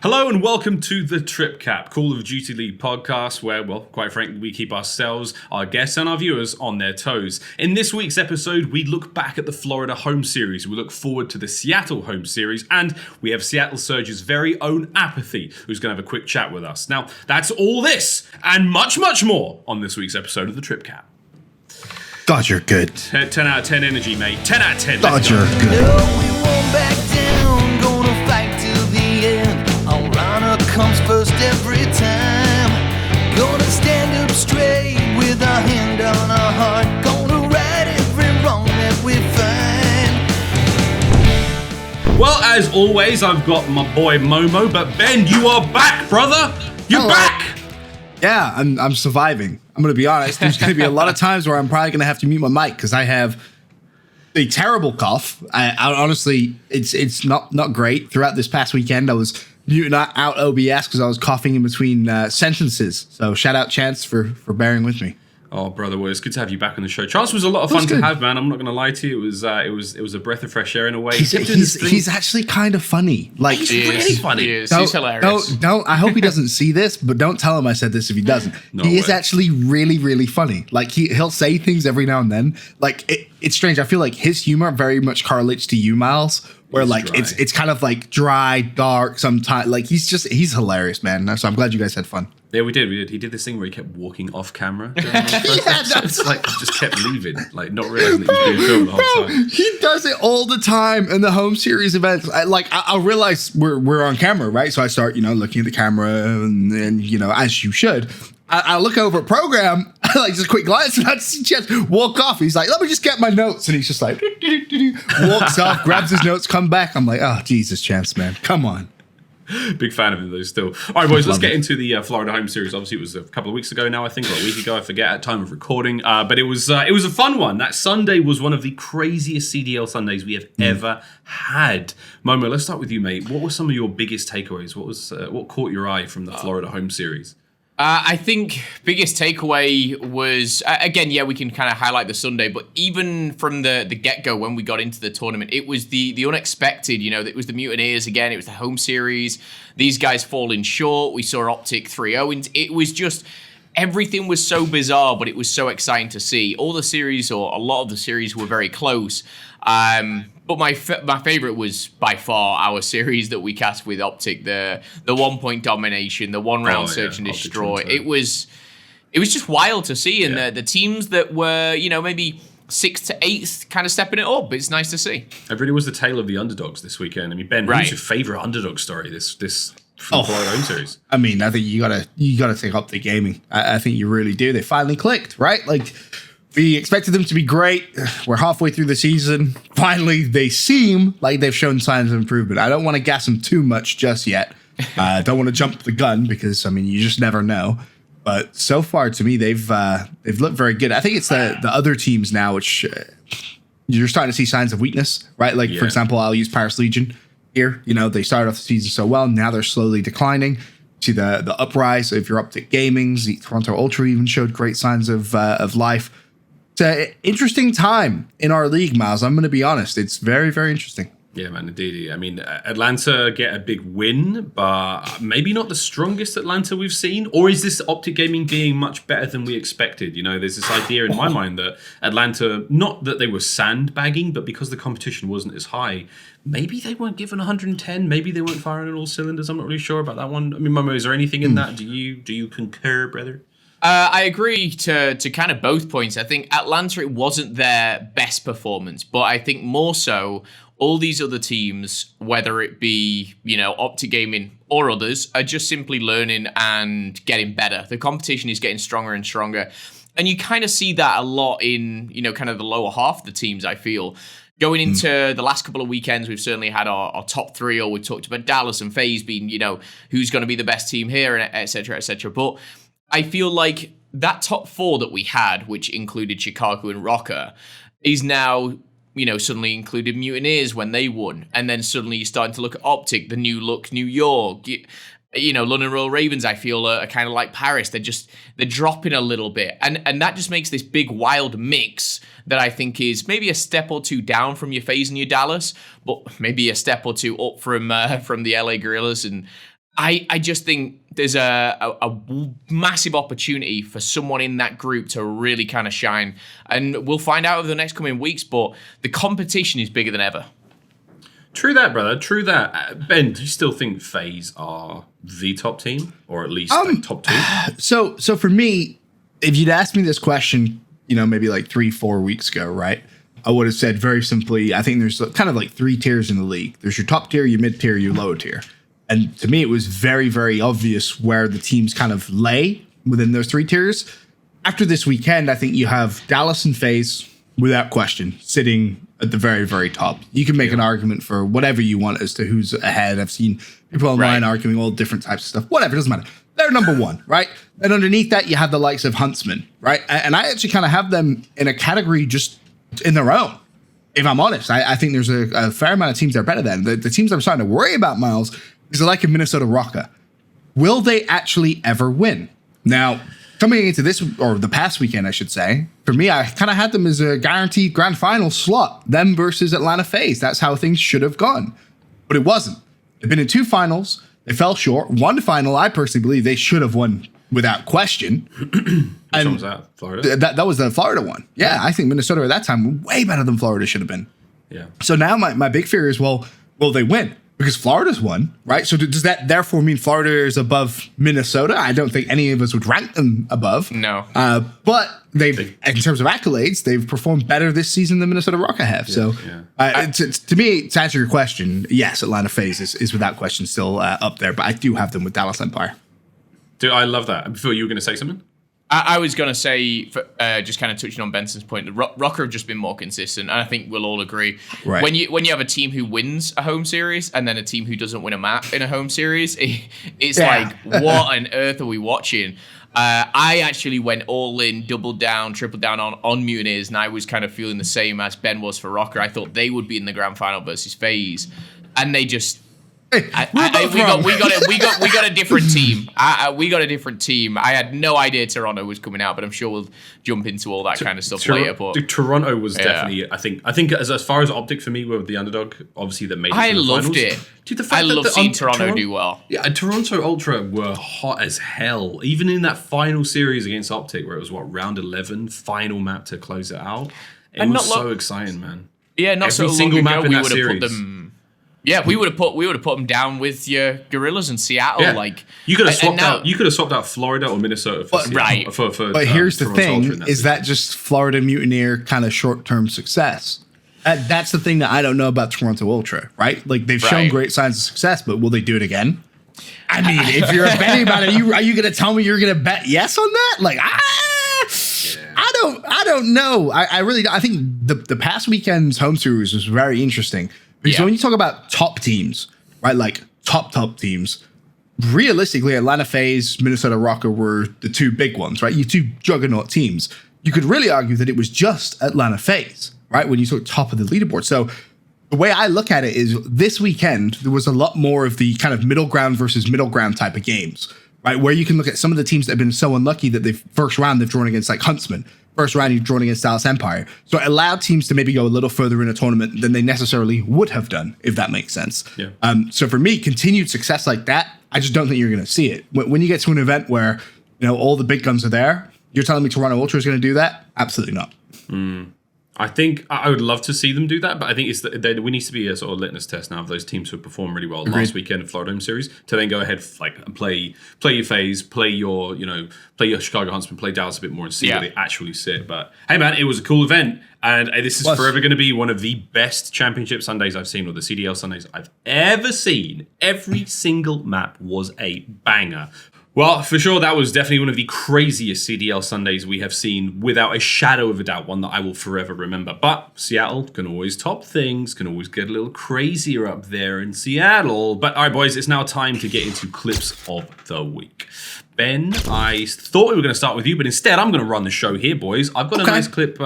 Hello and welcome to the Trip-Cap, Call of Duty League podcast where, well, quite frankly, we keep ourselves, our guests and our viewers on their toes. In this week's episode, we look back at the Florida home series, we look forward to the Seattle home series, and we have Seattle Surge's very own Apathy, who's going to have a quick chat with us. Now, that's all this and much, much more on this week's episode of the Trip-Cap. God, you're good. 10 out of 10 energy, mate. 10 out of 10. God, you're good. No, we won't back down, gonna fight till the end. Our honor comes first every time. Gonna stand up straight with our hand on our heart. Gonna right every wrong that we find. Well, as always, I've got my boy Momo, but Ben, you are back, brother. You're back. Yeah, I'm surviving. I'm going to be honest. There's going to be a lot of times where I'm probably going to have to mute my mic because I have a terrible cough. I honestly, it's not great. Throughout this past weekend, I was muting out OBS because I was coughing in between sentences. So shout out Chance for bearing with me. Oh, brother, well, it's good to have you back on the show. Chance was a lot of fun to have, man. I'm not going to lie to you. It was a breath of fresh air in a way. He's actually kind of funny. Like he's really funny. He's hilarious. Don't. I hope he doesn't see this, but don't tell him I said this if he doesn't. He is actually really, really funny. Like he'll say things every now and then. Like it's strange. I feel like his humor very much correlates to you, Miles. Where like dry. It's kind of like dry, dark sometimes. Like he's hilarious, man. So I'm glad you guys had fun. Yeah, we did. He did this thing where he kept walking off camera. It's like he just kept leaving, like not realizing that he was being filmed the whole time. He does it all the time in the home series events. I realize we're on camera, right? So I start, looking at the camera and as you should. I look over at program, like just a quick glance, and I see Chance walk off. He's like, let me just get my notes. And he's just like, walks off, grabs his notes, come back. I'm like, oh, Jesus, Chance, man. Come on. Big fan of him, though, still. All right, boys, let's get into the Florida home series. Obviously, it was a couple of weeks ago now, I think, or a week ago. I forget at time of recording. But it was a fun one. That Sunday was one of the craziest CDL Sundays we have ever had. Momo, let's start with you, mate. What were some of your biggest takeaways? What caught your eye from the Florida home series? I think biggest takeaway was, again, yeah, we can kind of highlight the Sunday, but even from the get-go when we got into the tournament, it was the unexpected, it was the Mutineers again, it was the home series, these guys falling short, we saw Optic 3-0, and it was just, everything was so bizarre, but it was so exciting to see. All the series, or a lot of the series, were very close. But my favorite was by far our series that we cast with Optic, the 1 point domination, the 1 round search and destroy. It was just wild to see, and the teams that were maybe 6th to 8th kind of stepping it up. It's nice to see. It really was the tale of the underdogs this weekend. I mean, Ben, who's your favorite underdog story this Florida home series? I mean, I think you gotta take Optic Gaming. I think you really do. They finally clicked, right? Like. We expected them to be great. We're halfway through the season. Finally, they seem like they've shown signs of improvement. I don't want to gas them too much just yet. I don't want to jump the gun because, you just never know. But so far, to me, they've looked very good. I think it's the other teams now, which you're starting to see signs of weakness, right? Like, for example, I'll use Paris Legion here. They started off the season so well. Now they're slowly declining. See the uprise of your Optic Gamings. The Toronto Ultra even showed great signs of life. It's an interesting time in our league, Miles. I'm going to be honest. It's very, very interesting. Yeah, man, indeed. I mean, Atlanta get a big win, but maybe not the strongest Atlanta we've seen. Or is this Optic Gaming being much better than we expected? There's this idea in my mind that Atlanta, not that they were sandbagging, but because the competition wasn't as high, maybe they weren't given 110. Maybe they weren't firing on all cylinders. I'm not really sure about that one. I mean, Momo, is there anything in that? Do you concur, brother? I agree to kind of both points. I think Atlanta, it wasn't their best performance, but I think more so all these other teams, whether it be, Optic Gaming or others, are just simply learning and getting better. The competition is getting stronger and stronger. And you kind of see that a lot in, kind of the lower half of the teams, I feel. Going into the last couple of weekends, we've certainly had our top 3, or we talked about Dallas and FaZe being, who's going to be the best team here, and et cetera, et cetera. But I feel like that top 4 that we had, which included Chicago and Rocker, is now, suddenly included Mutineers when they won. And then suddenly you're starting to look at Optic, the new look New York. London Royal Ravens, I feel, are kind of like Paris. They're dropping a little bit. And that just makes this big wild mix that I think is maybe a step or 2 down from your FaZe and your Dallas, but maybe a step or 2 up from the LA Gorillas and I just think there's a massive opportunity for someone in that group to really kind of shine. And we'll find out over the next coming weeks, but the competition is bigger than ever. True that, brother. True that. Ben, do you still think FaZe are the top team? Or at least top two? So for me, if you'd asked me this question, maybe like 3-4 weeks ago, right? I would have said very simply, I think there's kind of like 3 tiers in the league. There's your top tier, your mid tier, your low tier. And to me, it was very, very obvious where the teams kind of lay within those 3 tiers. After this weekend, I think you have Dallas and FaZe, without question, sitting at the very, very top. You can make an argument for whatever you want as to who's ahead. I've seen people online arguing all different types of stuff. Whatever, doesn't matter. They're number 1, right? And underneath that, you have the likes of Huntsmen, right? And I actually kind of have them in a category just in their own. If I'm honest, I think there's a fair amount of teams that are better than. The teams I'm starting to worry about, Miles, is the like of Minnesota Rocker. Will they actually ever win? Now, coming into this, or the past weekend, I should say, for me, I kind of had them as a guaranteed grand final slot, them versus Atlanta FaZe. That's how things should have gone. But it wasn't. They've been in 2 finals. They fell short. 1 final, I personally believe they should have won without question. Which one was that? Florida? That was the Florida one. Yeah, I think Minnesota at that time were way better than Florida should have been. Yeah. So now my big fear is, will they win? Because Florida's won, right? So does that therefore mean Florida is above Minnesota? I don't think any of us would rank them above. No. But in terms of accolades, they've performed better this season than Minnesota Rocket have. So to me, to answer your question, yes, Atlanta FaZe is without question still up there. But I do have them with Dallas Empire. Dude, I love that. Before you were going to say something? I was going to say, just kind of touching on Benson's point, the Rocker have just been more consistent, and I think we'll all agree. Right. When you have a team who wins a home series and then a team who doesn't win a map in a home series, it's like, what on earth are we watching? I actually went all in, doubled down, tripled down on Mutineers, and I was kind of feeling the same as Ben was for Rocker. I thought they would be in the grand final versus FaZe, and they just... we got a different team. We got a different team. I had no idea Toronto was coming out, but I'm sure we'll jump into all that kind of stuff later. But dude, Toronto was definitely, I think as far as optic for me, were the underdog. Obviously, that made it to the loved finals. it. Dude, the fact I love seeing Toronto do well. Yeah, and Toronto Ultra were hot as hell. Even in that final series against Optic, where it was round 11, final map to close it out. It was so exciting, man. Yeah, not Every so single long map ago in we that would have series. put them. Yeah, we would have put them down with your Gorillas in Seattle. Yeah. Like you could have swapped out. You could have swapped out Florida or Minnesota for Seattle, right. For here's the Toronto Ultra thing: is that just Florida Mutineer kind of short-term success? That's the thing that I don't know about Toronto Ultra, right? Like they've shown great signs of success, but will they do it again? I mean, if you're betting about it, are you going to tell me you're going to bet yes on that? Like, I don't know. I think the past weekend's home series was very interesting. Because when you talk about top teams, right, like top teams, realistically, Atlanta FaZe, Minnesota Rocker were the 2 big ones, right? You 2 juggernaut teams. You could really argue that it was just Atlanta FaZe, right, when you took top of the leaderboard. So the way I look at it is this weekend, there was a lot more of the kind of middle ground versus middle ground type of games, right, where you can look at some of the teams that have been so unlucky that first round they've drawn against like Huntsmen. First round, you're drawn against Dallas Empire. So it allowed teams to maybe go a little further in a tournament than they necessarily would have done, if that makes sense. Yeah. So for me, continued success like that, I just don't think you're going to see it. When you get to an event where all the big guns are there, you're telling me Toronto Ultra is going to do that? Absolutely not. I think I would love to see them do that, but I think we need to be a sort of litmus test now of those teams who performed really well last weekend in Florida Home Series to then go ahead and play your FaZe, play your Chicago Huntsmen, play Dallas a bit more and see where they actually sit. But hey, man, it was a cool event, and this is forever going to be one of the best championship Sundays I've seen, or the CDL Sundays I've ever seen. Every single map was a banger. Well, for sure, that was definitely one of the craziest CDL Sundays we have seen, without a shadow of a doubt, one that I will forever remember. But Seattle can always top things, can always get a little crazier up there in Seattle. But all right, boys, it's now time to get into clips of the week. Ben, I thought we were going to start with you, but instead I'm going to run the show here, boys. I've got a nice clip.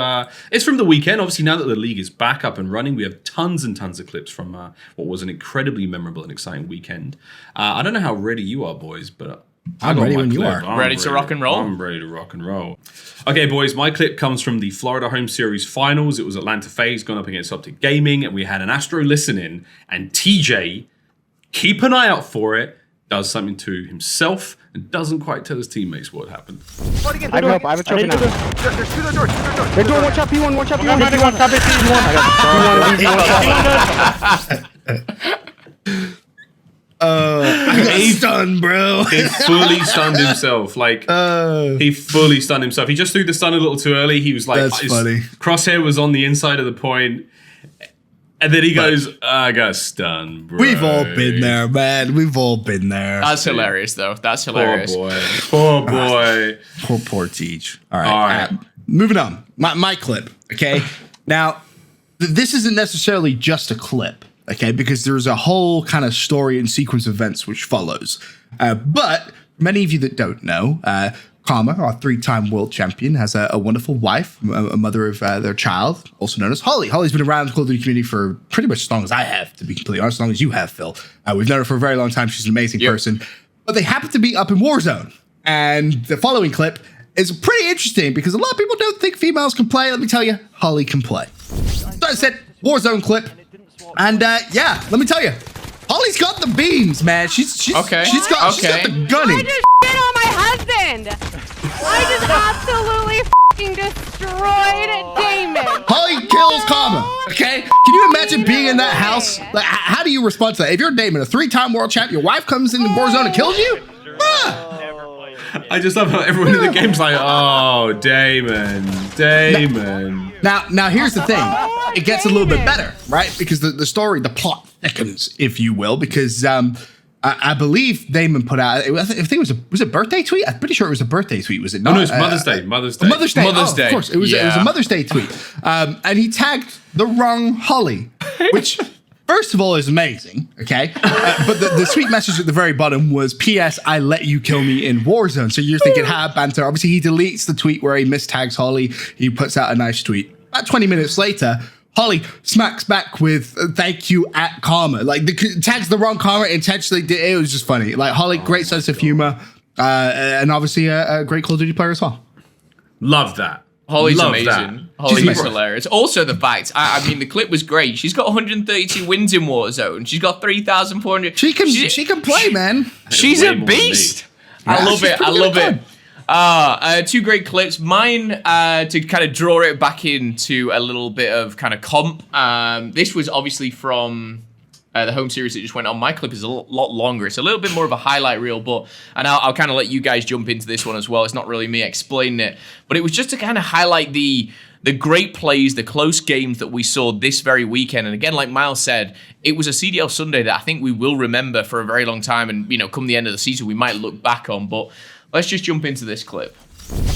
It's from the weekend. Obviously, now that the league is back up and running, we have tons and tons of clips from what was an incredibly memorable and exciting weekend. I don't know how ready you are, boys, but... I'm ready when you are. Ready to rock and roll? I'm ready to rock and roll. Okay, boys, my clip comes from the Florida Home Series Finals. It was Atlanta FaZe going up against Optic Gaming, and we had an Astro listening. And TJ, keep an eye out for it. does something to himself and doesn't quite tell his teammates what happened. I have a trophy now. There's two doors. They're doing watch out, P1, watch out, P1, P1, He's stunned, bro. He fully stunned himself. Like, he fully stunned himself. He just threw the stun a little too early. He was like, That's funny. Crosshair was on the inside of the point. And then he goes, I got stunned, bro. We've all been there, man. We've all been there. That's hilarious, though. That's hilarious. Poor boy. Poor Teach. All right. Moving on. My clip, okay? Now, this isn't necessarily just a clip, okay? Because there's a whole kind of story and sequence of events which follows. But many of you that don't know, Karma, our 3-time world champion, has a wonderful wife, a mother of their child, also known as Holly. Holly's been around the Call of Duty community for pretty much as long as I have, to be completely honest, as long as you have, Phil. We've known her for a very long time. She's an amazing person. But they happen to be up in Warzone. And the following clip is pretty interesting because a lot of people don't think females can play. Let me tell you, Holly can play. So I said, Warzone clip. And let me tell you, Holly's got the beams, man. She's got the gunning. I just shit on my husband. I just absolutely fucking destroyed Damon. Holly kills Karma. Okay, can you imagine being in that house? Like, how do you respond to that? If you're Damon, a 3-time world champ, your wife comes in the Warzone and kills you? I just love how everyone in the game's like, oh, Damon. Now here's the thing. It gets a little bit better, right? Because the story, the plot thickens, if you will, because I believe Damon put out, I think it was a birthday tweet? I'm pretty sure it was a birthday tweet, was it not? No, it's Mother's Day. Mother's Day. Of course, it was a Mother's Day tweet. And he tagged the wrong Holly, which... First of all, is amazing, okay? But the sweet message at the very bottom was, P.S. I let you kill me in Warzone. So you're thinking, banter. Obviously, he deletes the tweet where he mistags Holly. He puts out a nice tweet. About 20 minutes later, Holly smacks back with, thank you at Karma. Like, tags the wrong Karma intentionally. It was just funny. Like, Holly, great sense of humor. And obviously a great Call of Duty player as well. Love that. Holly's Love amazing. that. Holly's hilarious. Also, the fact, I mean, the clip was great. She's got 132 wins in Warzone. She's got 3,400. She can play, man. She's a beast. I love it. I love it. Two great clips. Mine, to kind of draw it back into a little bit of kind of comp. This was obviously from the home series that just went on. My clip is a lot longer. It's a little bit more of a highlight reel, and I'll kind of let you guys jump into this one as well. It's not really me explaining it, but it was just to kind of highlight the great plays, the close games that we saw this very weekend. And again, like Miles said, it was a CDL Sunday that I think we will remember for a very long time. And, come the end of the season, we might look back on. But let's just jump into this clip.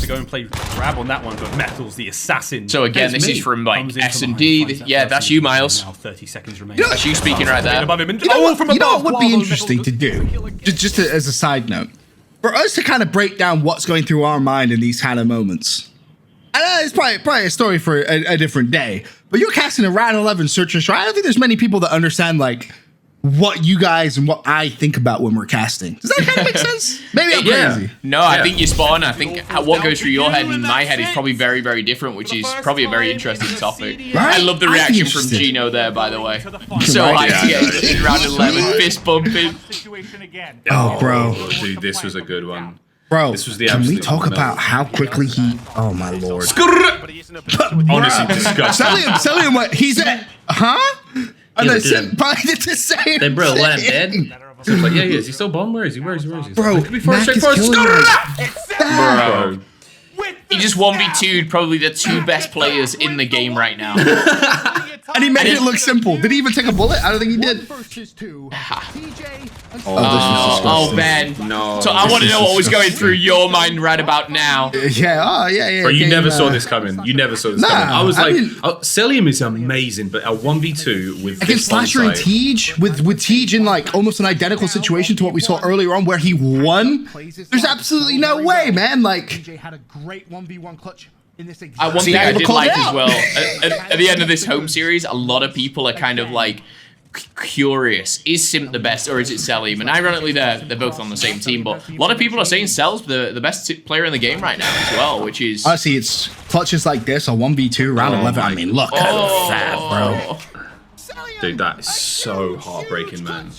To go and play grab on that one, but Metals, the assassin. So again, this is from like S&D. Yeah, that's you, Miles. Now 30 seconds remaining. That's you speaking right there. You know what would be interesting to do, just as a side note, for us to kind of break down what's going through our mind in these kind of moments. And it's probably a story for a different day. But you're casting a round 11 search and destroy. I don't think there's many people that understand like what you guys and what I think about when we're casting. Does that kind of make sense? Maybe I'm crazy. No, I think you're spot on. I think what goes through your head and my head is probably very, very different, which is probably a very interesting topic. Right? I love the reaction from Gino there, by the way. So hyped to get in round 11, fist bumping. Oh, bro. Oh, dude, this was a good one. Bro, This was the can we absolute talk melt. about how quickly he... Oh, my Lord. Honestly, disgusting. Tell him what he's at. Huh? And I said, probably did the same Then, bro, let him thing. dead. So it's like, yeah, is he still bomb? Where is he? Bro, Could be forward, Mac straight is forward. killing us. Bro. He just 1v2'd probably the two best players in the game right now. And he made it look simple. Did he even take a bullet? I don't think he did. Oh, Ben. No. So I want to know what was going through your mind right about now. Yeah. Bro, you game, never saw this coming. You never saw this Nah, coming. I was I like, mean- Celium is amazing, but a 1v2 with Against this Slasher and side. Teej, with Teej in like almost an identical situation to what we saw earlier on where he won. There's absolutely no way, man. Like, had a great 1v1 clutch in this One See, thing I I did called like it as out. well, at the end of this home series, a lot of people are kind of like curious. Is Simp the best or is it Selim? And ironically, they're both on the same team, but a lot of people are saying Sel's the best player in the game right now as well, which is... honestly, it's clutches like this, a 1v2, round 11. I mean, look at that, bro. Dude, that is so heartbreaking, man.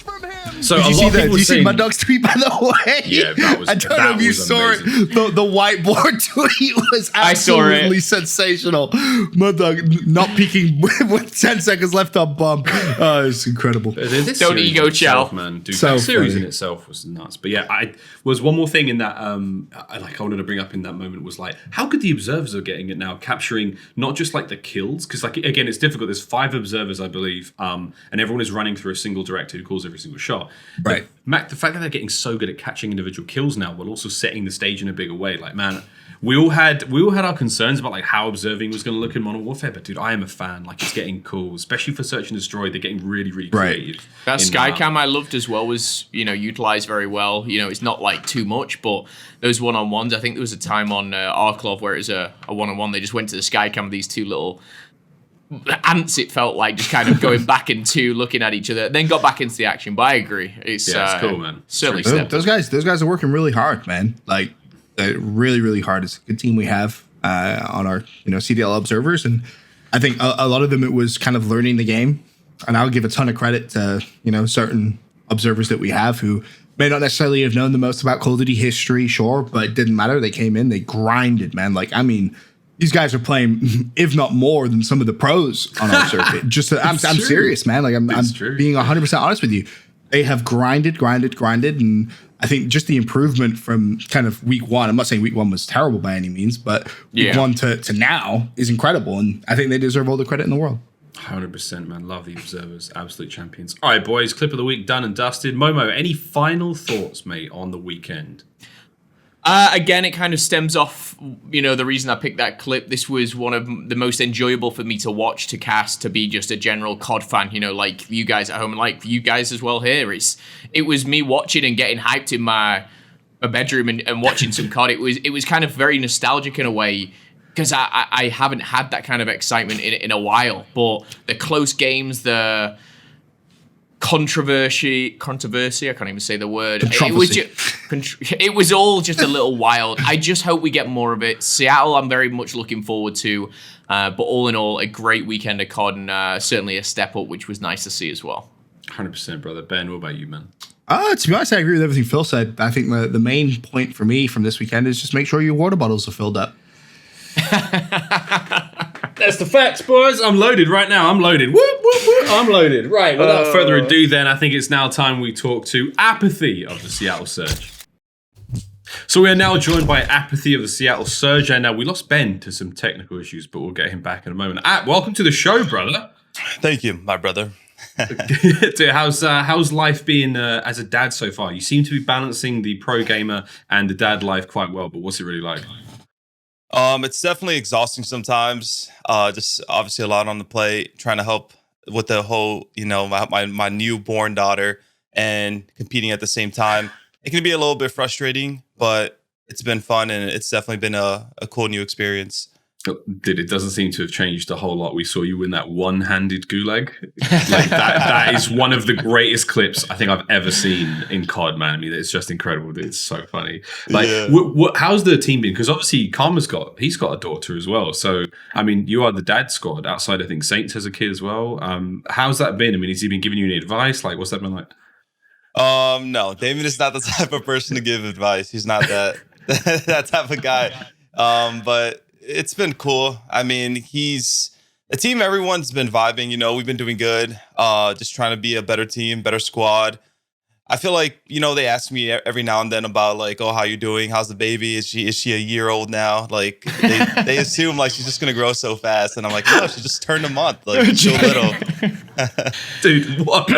So Did a you lot see of that? people Did you see saying, Mud Dog's tweet, by the way? Yeah, that was- I don't know that if you was saw amazing. it. The whiteboard tweet was I saw it. absolutely sensational. Mud Dog not peeking with 10 seconds left on bomb. Oh, it's incredible. This Don't series ego in itself, chow. man. Dude, So that series funny. in itself was nuts. But yeah, I was one more thing in that. I wanted to bring up in that moment was like, how good the observers are getting it now, capturing not just like the kills, because like again, it's difficult. There's 5 observers, I believe, and everyone is running through a single director who calls every single shot. Right. The fact that they're getting so good at catching individual kills now, while also setting the stage in a bigger way. Like, man, we all had our concerns about like how observing was going to look in Modern Warfare, but dude, I am a fan. Like, it's getting cool, especially for Search and Destroy. They're getting really, really creative. That in Skycam I loved as well was, utilized very well. It's not like too much, but those one-on-ones, I think there was a time on Arklov where it was a one-on-one. They just went to the Skycam, these 2 little ants, it felt like, just kind of going back into looking at each other, then got back into the action. But I agree. It's cool, man. Certainly It's stepped Those guys are working really hard, man. Like, really, really hard. It's a good team we have on our CDL observers, and I think a lot of them, it was kind of learning the game. And I'll give a ton of credit to certain observers that we have who may not necessarily have known the most about Call of Duty history, sure, but it didn't matter. They came in, they grinded, man. Like, I mean, these guys are playing, if not more, than some of the pros on our circuit. I'm serious, man. Like, I'm being 100% honest with you. They have grinded, and I think just the improvement from kind of week 1. I'm not saying week 1 was terrible by any means, but week 1 to now is incredible, and I think they deserve all the credit in the world. 100%, man. Love the observers. Absolute champions. All right, boys. Clip of the week done and dusted. Momo, any final thoughts, mate, on the weekend? Again, it kind of stems off, the reason I picked that clip. This was one of the most enjoyable for me to watch, to cast, to be just a general COD fan, like you guys at home and like you guys as well here. It was me watching and getting hyped in my bedroom and watching some COD. It was kind of very nostalgic in a way, because I haven't had that kind of excitement in a while. But the close games, the controversy, I can't even say the word. It was all just a little wild. I just hope we get more of it. Seattle, I'm very much looking forward to. But all in all, a great weekend of COD, and certainly a step up, which was nice to see as well. 100%, brother. Ben, what about you, man? To be honest, I agree with everything Phil said. I think the main point for me from this weekend is just make sure your water bottles are filled up. That's the facts, boys. I'm loaded right now. I'm loaded. Whoop, whoop, whoop. I'm loaded. Right, without further ado, then, I think it's now time we talk to Apathy of the Seattle Surge. So we are now joined by Apathy of the Seattle Surge, and we lost Ben to some technical issues, but we'll get him back in a moment. Welcome to the show, brother. Thank you, my brother. Dude, how's life been as a dad so far? You seem to be balancing the pro gamer and the dad life quite well, but what's it really like? It's definitely exhausting sometimes. Just obviously a lot on the plate, trying to help with the whole, my newborn daughter and competing at the same time. It can be a little bit frustrating, but it's been fun, and it's definitely been a cool new experience. Dude, it doesn't seem to have changed a whole lot. We saw you win that one-handed gulag. Like that is one of the greatest clips I think I've ever seen in COD, man. I mean, it's just incredible. Dude. It's so funny. Like, how's the team been? Because obviously Karma's got a daughter as well. So, I mean, you are the dad squad. Outside, I think Saints has a kid as well. How's that been? I mean, has he been giving you any advice? Like, what's that been like? No, Damien is not the type of person to give advice. He's not that that type of guy. But it's been cool. I mean, the team, everyone's been vibing, we've been doing good. Just trying to be a better team, better squad. I feel like, they ask me every now and then about like, oh, how you doing? How's the baby? Is she a year old now? Like they assume like she's just going to grow so fast. And I'm like, no, she just turned a month. Like she's so little. Dude, what?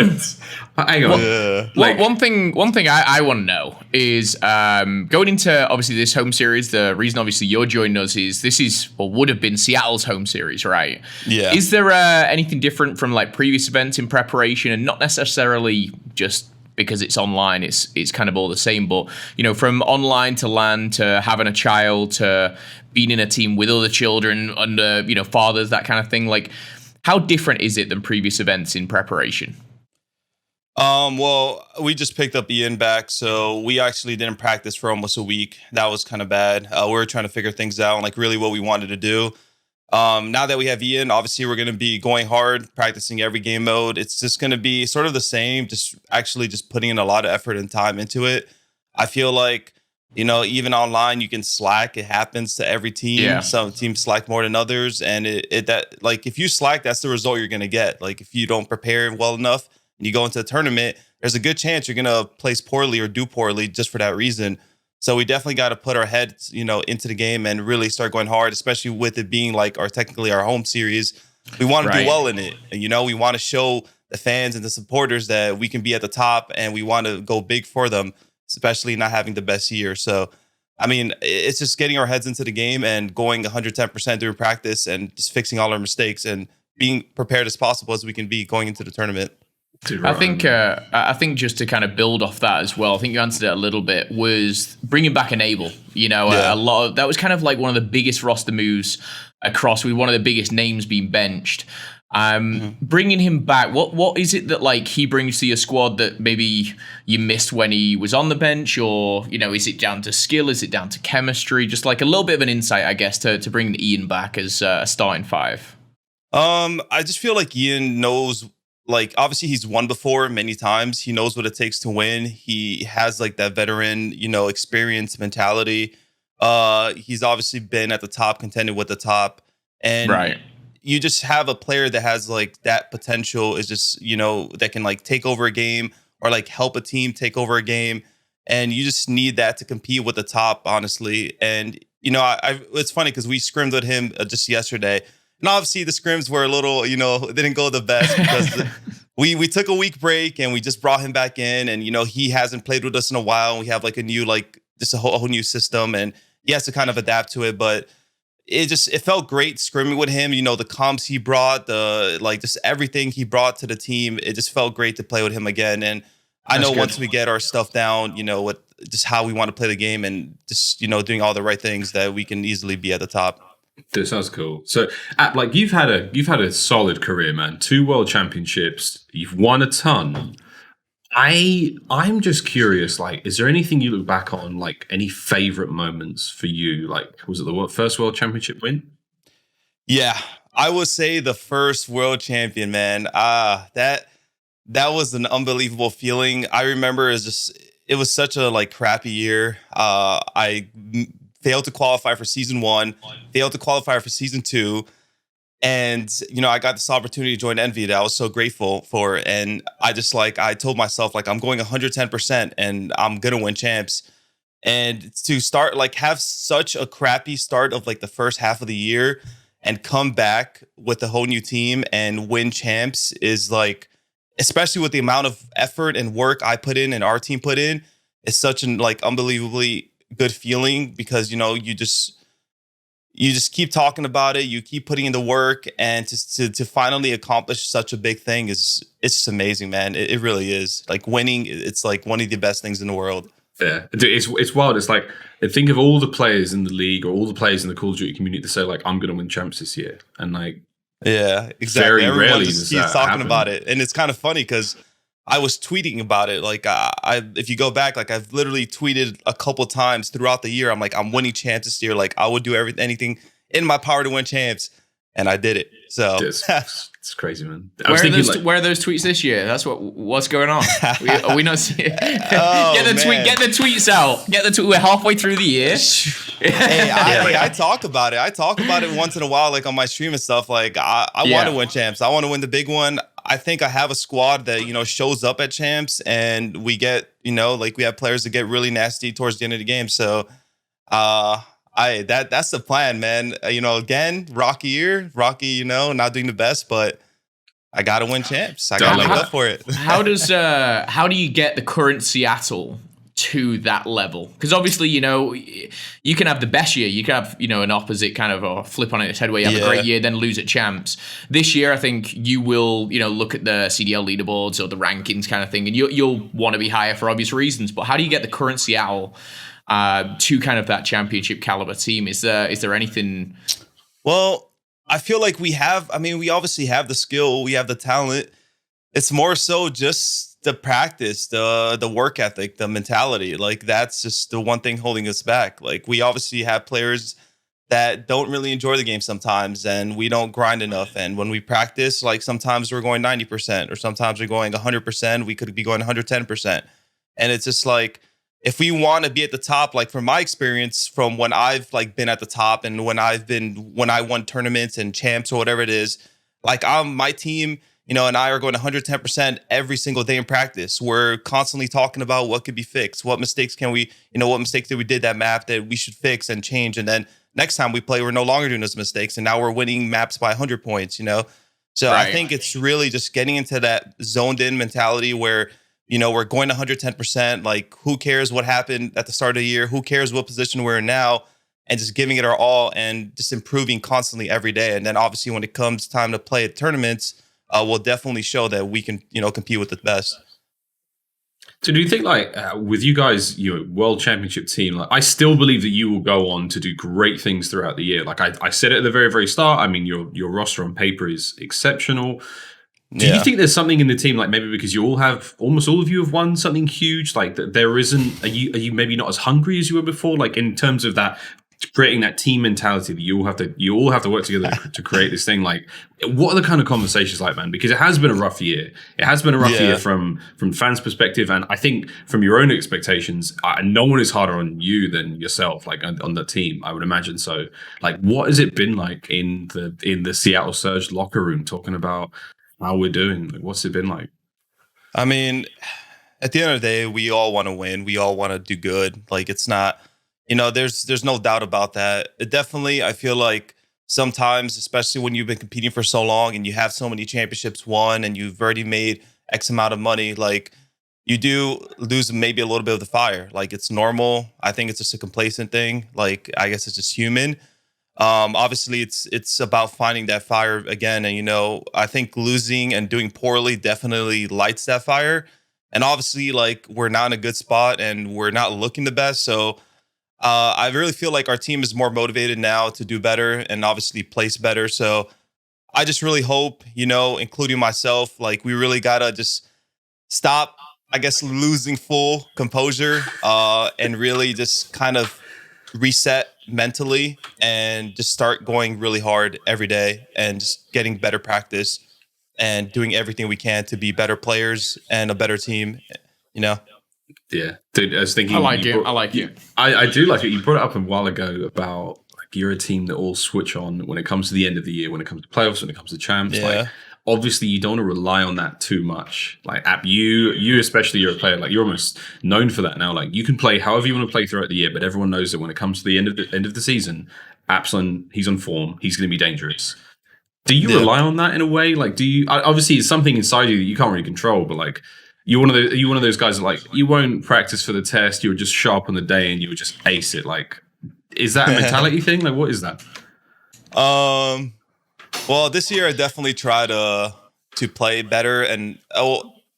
Hang on. Yeah. Like, one thing I want to know is going into obviously this home series. The reason obviously you're joining us is this is or would have been Seattle's home series, right? Yeah. Is there anything different from like previous events in preparation, and not necessarily just because it's online, it's kind of all the same, but from online to LAN to having a child to being in a team with other children under fathers, that kind of thing, like how different is it than previous events in preparation? Well, we just picked up Ian back, so we actually didn't practice for almost a week. That was kind of bad. We were trying to figure things out, like really what we wanted to do. Now that we have Ian, obviously we're going to be going hard, practicing every game mode. It's just going to be sort of the same, just putting in a lot of effort and time into it. I feel like, even online you can slack. It happens to every team. Yeah. Some teams slack more than others, and if you slack, that's the result you're going to get. Like if you don't prepare well enough and you go into a tournament, there's a good chance you're going to place poorly or do poorly just for that reason. So we definitely got to put our heads, into the game and really start going hard, especially with it being like technically our home series. We want to do well in it. And, we want to show the fans and the supporters that we can be at the top, and we want to go big for them, especially not having the best year. So, I mean, it's just getting our heads into the game and going 110% during practice and just fixing all our mistakes and being prepared as possible as we can be going into the tournament. I think just to kind of build off that as well, I think you answered it a little bit, was bringing back Enable. A lot of that was kind of like one of the biggest roster moves across, with one of the biggest names being benched. Bringing him back, what is it that like he brings to your squad that maybe you missed when he was on the bench, or is it down to skill? Is it down to chemistry? Just like a little bit of an insight, I guess, to bring Ian back as a starting five. I just feel like Ian knows. Like, obviously, he's won before many times. He knows what it takes to win. He has like that veteran, experience mentality. He's obviously been at the top, contended with the top, and you just have a player that has like that potential. Is just that can like take over a game or like help a team take over a game, and you just need that to compete with the top, honestly. And it's funny because we scrimmed with him just yesterday. And obviously the scrims were a little, it didn't go the best because we took a week break and we just brought him back in, and he hasn't played with us in a while. And we have like a new just a whole new system, and he has to kind of adapt to it. But it felt great scrimming with him. The comps he brought, just everything he brought to the team. It just felt great to play with him again. And I know once we get our stuff down, with just how we want to play the game and just doing all the right things, that we can easily be at the top. That sounds cool. So, you've had a solid career, man. 2 world championships. You've won a ton. I'm just curious. Like, is there anything you look back on? Like, any favorite moments for you? Like, was it the first world championship win? Yeah, I would say the first world champion, man. That was an unbelievable feeling. I remember it was such a crappy year. I failed to qualify for season 1, failed to qualify for season 2. And, I got this opportunity to join Envy that I was so grateful for. And I just I told myself, I'm going 110% and I'm going to win champs. And to start, have such a crappy start of the first half of the year and come back with a whole new team and win champs is especially with the amount of effort and work I put in and our team put in, is such an unbelievably good feeling, because you just keep talking about it, you keep putting in the work, and to finally accomplish such a big thing it's just amazing, man. It really is. Winning, it's one of the best things in the world. Yeah, it's wild. It's think of all the players in the league or all the players in the Call of Duty community that say I'm going to win champs this year, and yeah, exactly. Very Everyone rarely just does keeps that talking happen. about it, and it's kind of funny because I was tweeting about it. If you go back, I've literally tweeted a couple times throughout the year. I'm winning champs this year. I would do anything in my power to win champs, and I did it. So it's crazy, man. Where are those tweets this year? That's what's going on. Are we not seeing? Get the tweets out. We're halfway through the year. I talk about it. I talk about it once in a while, on my stream and stuff. I want to win champs. I want to win the big one. I think I have a squad that, shows up at champs, and we get, we have players that get really nasty towards the end of the game. So, that's the plan, man. Again, rocky year, not doing the best, but I got to win champs. I got to make up for it. How do you get the current Seattle to that level? Because obviously, you can have the best year. You can have, an opposite kind of or flip on its head where you have a great year, then lose at champs. This year, I think you will, look at the CDL leaderboards or the rankings kind of thing, and you'll want to be higher for obvious reasons. But how do you get the current Seattle to kind of that championship caliber team? Is there anything? Well, I feel like we obviously have the skill, we have the talent. It's more so just the practice, the work ethic, the mentality. That's just the one thing holding us back. We obviously have players that don't really enjoy the game sometimes, and we don't grind enough. And when we practice, like sometimes we're going 90%, or sometimes we're going 100%. We could be going 110%. And it's just like, if we want to be at the top, like from my experience, from when I've like been at the top, and when I won tournaments and champs or whatever it is, like my team, you know, and I are going 110% every single day in practice. We're constantly talking about what could be fixed, what mistakes can we, you know, what mistakes that we did that map that we should fix and change. And then next time we play, we're no longer doing those mistakes, and now we're winning maps by 100 points, you know? So Right. I think it's really just getting into that zoned in mentality where, you know, we're going 110%. Like, who cares what happened at the start of the year? Who cares what position we're in now? And just giving it our all and just improving constantly every day. And then obviously when it comes time to play at tournaments, we'll definitely show that we can, you know, compete with the best. So do you think, like, with you guys, your world championship team, like, I still believe that you will go on to do great things throughout the year. Like I said it at the very, very start, I mean, your roster on paper is exceptional. Do you think there's something in the team, like maybe because almost all of you have won something huge, like that there isn't, are you maybe not as hungry as you were before? Like in terms of that, creating that team mentality that you all have to work together to create this thing. Like, what are the kind of conversations like, man? Because it has been a rough year. It has been a rough year from fans' perspective, and I think from your own expectations, no one is harder on you than yourself. Like on the team, I would imagine. So, like, what has it been like in the Seattle Surge locker room, talking about how we're doing? Like, what's it been like? I mean, at the end of the day, we all want to win. We all want to do good. Like, it's not. You know, there's no doubt about that. It definitely, I feel like sometimes, especially when you've been competing for so long and you have so many championships won and you've already made X amount of money, like you do lose maybe a little bit of the fire. Like, it's normal. I think it's just a complacent thing. Like, I guess it's just human. Obviously, it's about finding that fire again. And, you know, I think losing and doing poorly definitely lights that fire. And obviously, like, we're not in a good spot and we're not looking the best. So I really feel like our team is more motivated now to do better and obviously place better. So I just really hope, you know, including myself, like we really got to just stop, I guess, losing full composure and really just kind of reset mentally and just start going really hard every day and just getting better practice and doing everything we can to be better players and a better team, you know? Yeah, dude, I was thinking. I like it. I do like it. You brought it up a while ago about like you're a team that all switch on when it comes to the end of the year, when it comes to playoffs, when it comes to champs. Yeah. Like, obviously, you don't want to rely on that too much. Like, you especially, you're a player. Like, you're almost known for that now. Like, you can play however you want to play throughout the year, but everyone knows that when it comes to the end of the season, Absalon, he's on form. He's going to be dangerous. Do you rely on that in a way? Like, do you? Obviously, it's something inside you that you can't really control, but like. You're one of those guys that, like, you won't practice for the test. You'll just show up on the day and you would just ace it. Like, is that a mentality thing? Like, what is that? Well, this year I definitely tried to play better. And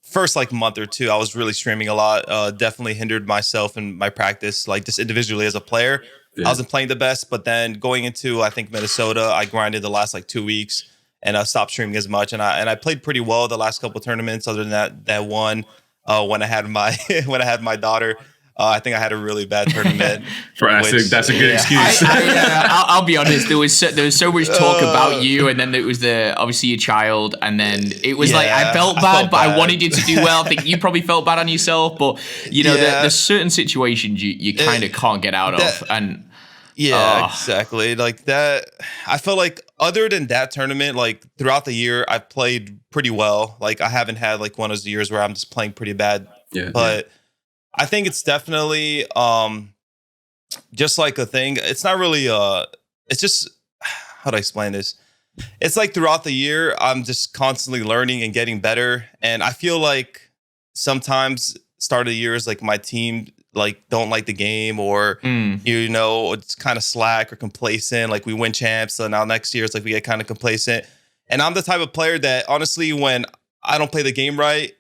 first like month or two, I was really streaming a lot. Definitely hindered myself and my practice, like just individually as a player. Yeah. I wasn't playing the best, but then going into, I think, Minnesota, I grinded the last like 2 weeks. And I stopped streaming as much, and I played pretty well the last couple of tournaments. Other than that one when I had my daughter, I think I had a really bad tournament. That's a good excuse. I'll be honest. There was so much talk about you, and then it was obviously your child, and then it was like I felt bad, but I wanted you to do well. I think you probably felt bad on yourself, but you know, there's certain situations you kind of can't get out of, and. Yeah, exactly. Like that, I felt like other than that tournament, like throughout the year, I've played pretty well. Like I haven't had like one of those years where I'm just playing pretty bad. Yeah. But I think it's definitely just like a thing. It's not really it's just, how do I explain this? It's like throughout the year, I'm just constantly learning and getting better. And I feel like sometimes start of the year is like my team like don't like the game, or you know, it's kind of slack or complacent. Like we win champs, so now next year it's like we get kind of complacent. And I'm the type of player that honestly, when I don't play the game right,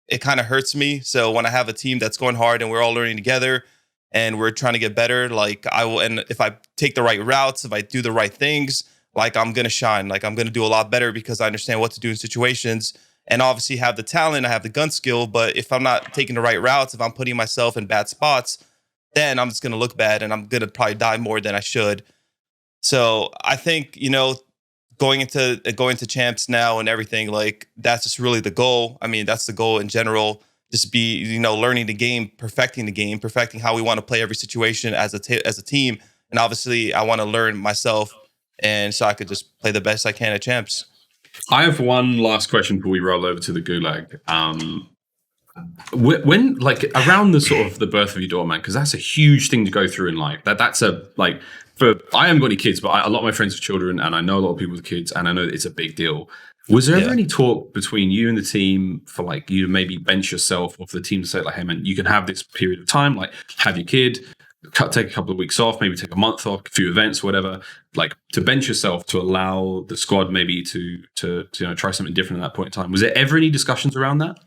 it kind of hurts me. So when I have a team that's going hard and we're all learning together and we're trying to get better, like I will, and if I take the right routes, if I do the right things, like I'm gonna shine. Like I'm gonna do a lot better because I understand what to do in situations. And obviously have the talent, I have the gun skill, but if I'm not taking the right routes, if I'm putting myself in bad spots, then I'm just going to look bad and I'm going to probably die more than I should. So I think, going into champs now and everything, like that's just really the goal. I mean, that's the goal in general. Just be, learning the game, perfecting how we want to play every situation as a team. And obviously, I want to learn myself, and so I could just play the best I can at champs. I have one last question before we roll over to the Gulag. When like around the sort of the birth of your daughter, man, because that's a huge thing to go through in life. That's a like I haven't got any kids, but a lot of my friends have children, and I know a lot of people with kids, and I know that it's a big deal. Was there ever any talk between you and the team for like you to maybe bench yourself, or for the team to say like, hey man, you can have this period of time, like have your kid, take a couple of weeks off, maybe take a month off, a few events, whatever, like to bench yourself to allow the squad maybe to try something different at that point in time? Was there ever any discussions around that?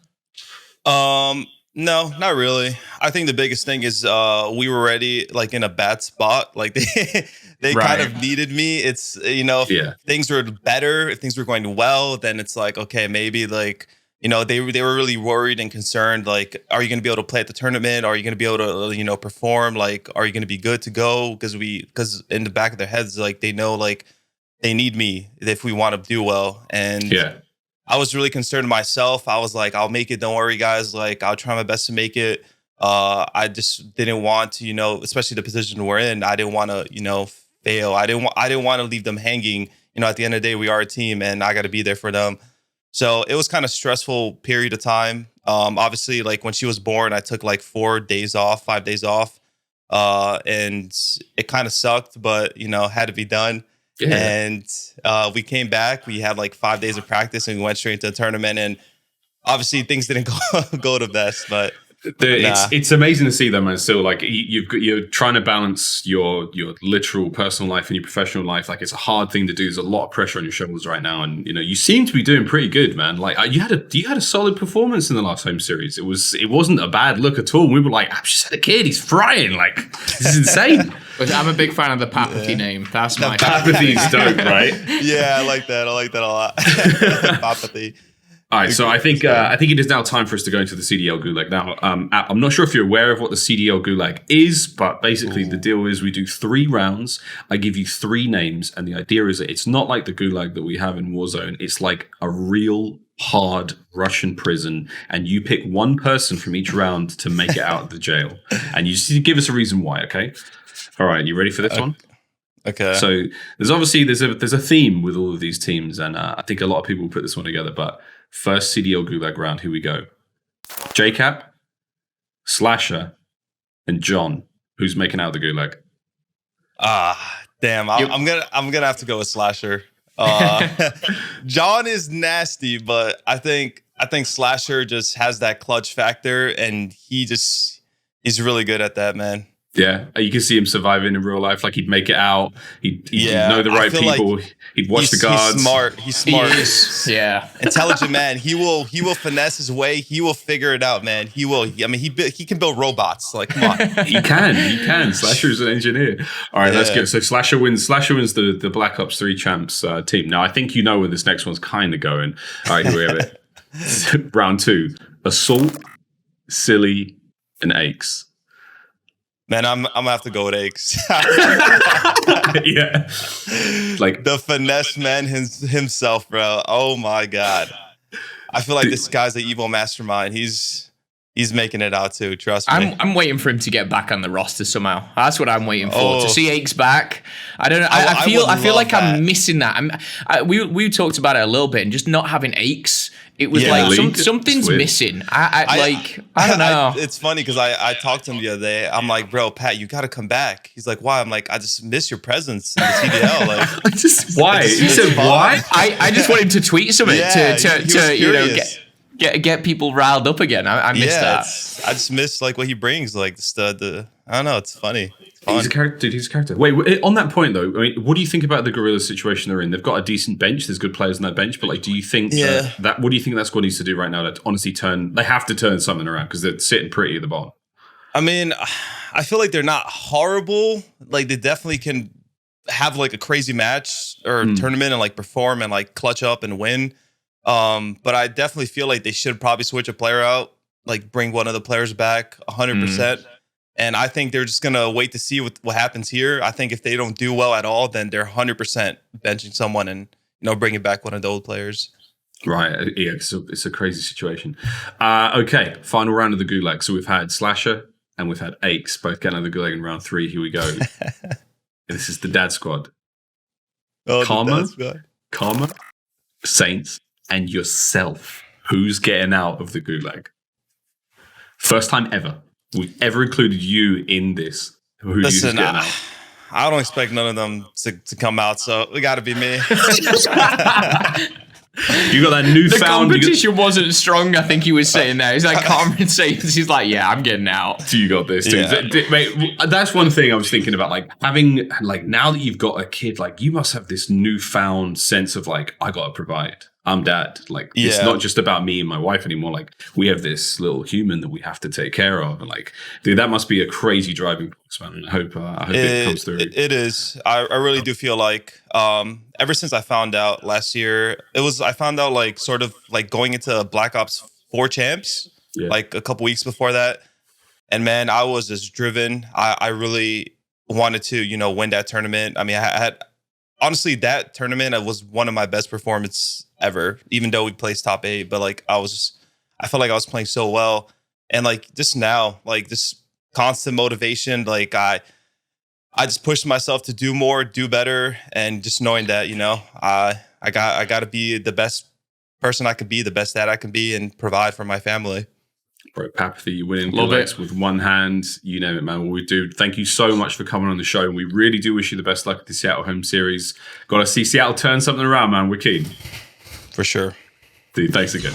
No, not really. I think the biggest thing is we were already like in a bad spot. Like they kind of needed me. It's if things were better, if things were going well, then it's like, okay, maybe like they were really worried and concerned. Like, are you going to be able to play at the tournament? Are you going to be able to perform? Like, are you going to be good to go? Because in the back of their heads, like they know like they need me if we want to do well. And I was really concerned myself. I was like, I'll make it. Don't worry, guys. Like, I'll try my best to make it. I just didn't want to, especially the position we're in. I didn't want to, fail. I didn't want to leave them hanging. At the end of the day, we are a team, and I got to be there for them. So it was kind of stressful period of time. Obviously, like when she was born, I took like 5 days off, and it kind of sucked, but had to be done. Yeah. And we came back. We had like 5 days of practice, and we went straight into the tournament. And obviously, things didn't go the best. But it's amazing to see them, man. Still, like you're trying to balance your literal personal life and your professional life. Like it's a hard thing to do. There's a lot of pressure on your shoulders right now, and you seem to be doing pretty good, man. Like you had a solid performance in the last home series. It wasn't a bad look at all. We were like, I've just had a kid. He's frying. Like this is insane. I'm a big fan of the Apathy name. That's my Apathy's dope, right? Yeah, I like that. I like that a lot. Apathy. All right, so I think it is now time for us to go into the CDL Gulag. Now, I'm not sure if you're aware of what the CDL Gulag is, but basically the deal is we do 3 rounds. I give you 3 names, and the idea is that it's not like the Gulag that we have in Warzone. It's like a real hard Russian prison, and you pick one person from each round to make it out of the jail, and you just give us a reason why. Okay. All right, you ready for this one? Okay. So there's a theme with all of these teams, and I think a lot of people put this one together, but. First CDL Gulag round, here we go. JCap, Slasher, and John. Who's making out the Gulag? Damn. I'm gonna have to go with Slasher. John is nasty, but I think Slasher just has that clutch factor, and he's really good at that, man. Yeah, you can see him surviving in real life. Like he'd make it out. He'd know the right people. Like he'd watch the guards. He's smart. Yeah, intelligent man. He will finesse his way. He will figure it out, man. He will. I mean, he can build robots. Like, come on. He can. Slasher's an engineer. All right, let's go. So Slasher wins the Black Ops 3 champs team. Now I think you know where this next one's kind of going. All right, here we have it. Round 2: Assault, Silly, and Aches. Man, I'm gonna have to go with Aches. Yeah, like the finesse man himself, bro. Oh my god, I feel like this guy's the evil mastermind. He's making it out too. Trust me. I'm waiting for him to get back on the roster somehow. That's what I'm waiting for. To see Aches back. I don't know. I feel like that. I'm missing that. We talked about it a little bit, and just not having Aches. It was like something's missing. I don't know. It's funny because I talked to him the other day. I'm like, bro, Pat, you got to come back. He's like, why? I'm like, I just miss your presence in the CDL. Like, why? He said why? I just want him to tweet something to get people riled up again. I miss that. I just miss like what he brings. Like the I don't know. It's funny. He's a character, dude. He's a character. Wait, on that point though, I mean, what do you think about the Guerrilla situation they're in? They've got a decent bench. There's good players on that bench, but like, do you think that what do you think that squad needs to do right now to honestly they have to turn something around because they're sitting pretty at the bottom? I mean, I feel like they're not horrible. Like they definitely can have like a crazy match or tournament and like perform and like clutch up and win. But I definitely feel like they should probably switch a player out, like bring one of the players back 100%. And I think they're just going to wait to see what happens here. I think if they don't do well at all, then they're 100% benching someone and, bringing back one of the old players. Right. Yeah, it's a crazy situation. Okay, final round of the Gulag. So we've had Slasher and we've had Aches both getting out of the Gulag in round 3. Here we go. This is the Dad Squad. Oh, Karma, Saints, and yourself. Who's getting out of the Gulag? First time ever we've ever included you in this. Who's getting out? I don't expect none of them to come out, so it got to be me. You got that newfound... The competition wasn't strong, I think he was saying there. He's like, Cameron Saints, he's like, yeah, I'm getting out. You got this, dude. Yeah. Mate, that's one thing I was thinking about, like, having, like, now that you've got a kid, like, you must have this newfound sense of, like, I got to provide. I'm dad. Like, it's not just about me and my wife anymore. Like, we have this little human that we have to take care of. And, like, dude, that must be a crazy driving force, man. And I hope it comes through. It is. I really do feel like ever since I found out last year, I found out, like, sort of, like, going into Black Ops 4 champs, like, a couple weeks before that. And, man, I was just driven. I really wanted to, win that tournament. I mean, I had... Honestly, that tournament was one of my best performances ever, even though we placed top 8. But like I felt like I was playing so well. And like just now, like this constant motivation, like I just pushed myself to do more, do better, and just knowing that, I got to be the best person I could be, the best dad I can be, and provide for my family. Bro, Apathy, you winning Gulags with one hand. You know it, man. What we do. Thank you so much for coming on the show. We really do wish you the best luck at the Seattle home series. Got to see Seattle turn something around, man. We're keen. For sure. Dude, thanks again.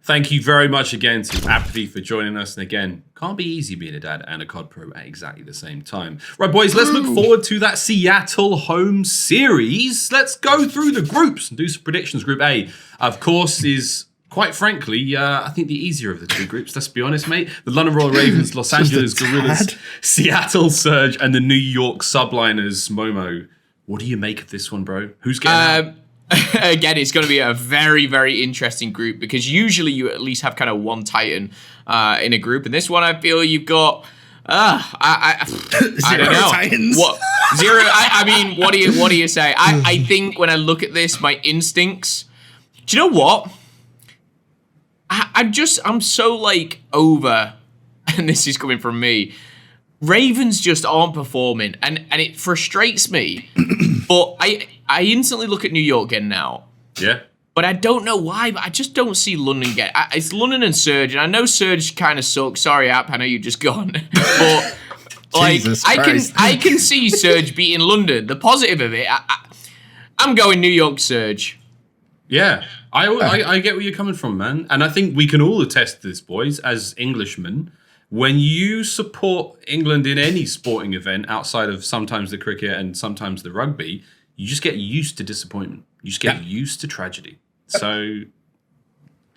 Thank you very much again to Apathy for joining us. And again, can't be easy being a dad and a COD pro at exactly the same time. Right, boys, let's look forward to that Seattle home series. Let's go through the groups and do some predictions. Group A, of course, is... Quite frankly, I think the easier of the two groups, let's be honest, mate. The London Royal Ravens, Los Angeles Gorillas, Seattle Surge, and the New York Subliners, Momo. What do you make of this one, bro? Who's getting out? Again, it's going to be a very, very interesting group because usually you at least have kind of one Titan in a group. And this one, I feel you've got... I don't know. Titans. What? Zero? I mean, what do you say? I think when I look at this, my instincts... Do you know what? I'm so like over, and this is coming from me. Ravens just aren't performing, and it frustrates me. But I instantly look at New York getting out. Yeah. But I don't know why. But I just don't see London get. It's London and Surge, and I know Surge kind of sucks. Sorry, App. I know you're just gone. But like I can see Surge beating London. The positive of it, I'm going New York Surge. Yeah, I get where you're coming from, man. And I think we can all attest to this, boys, as Englishmen. When you support England in any sporting event outside of sometimes the cricket and sometimes the rugby, you just get used to disappointment. You just get used to tragedy. So,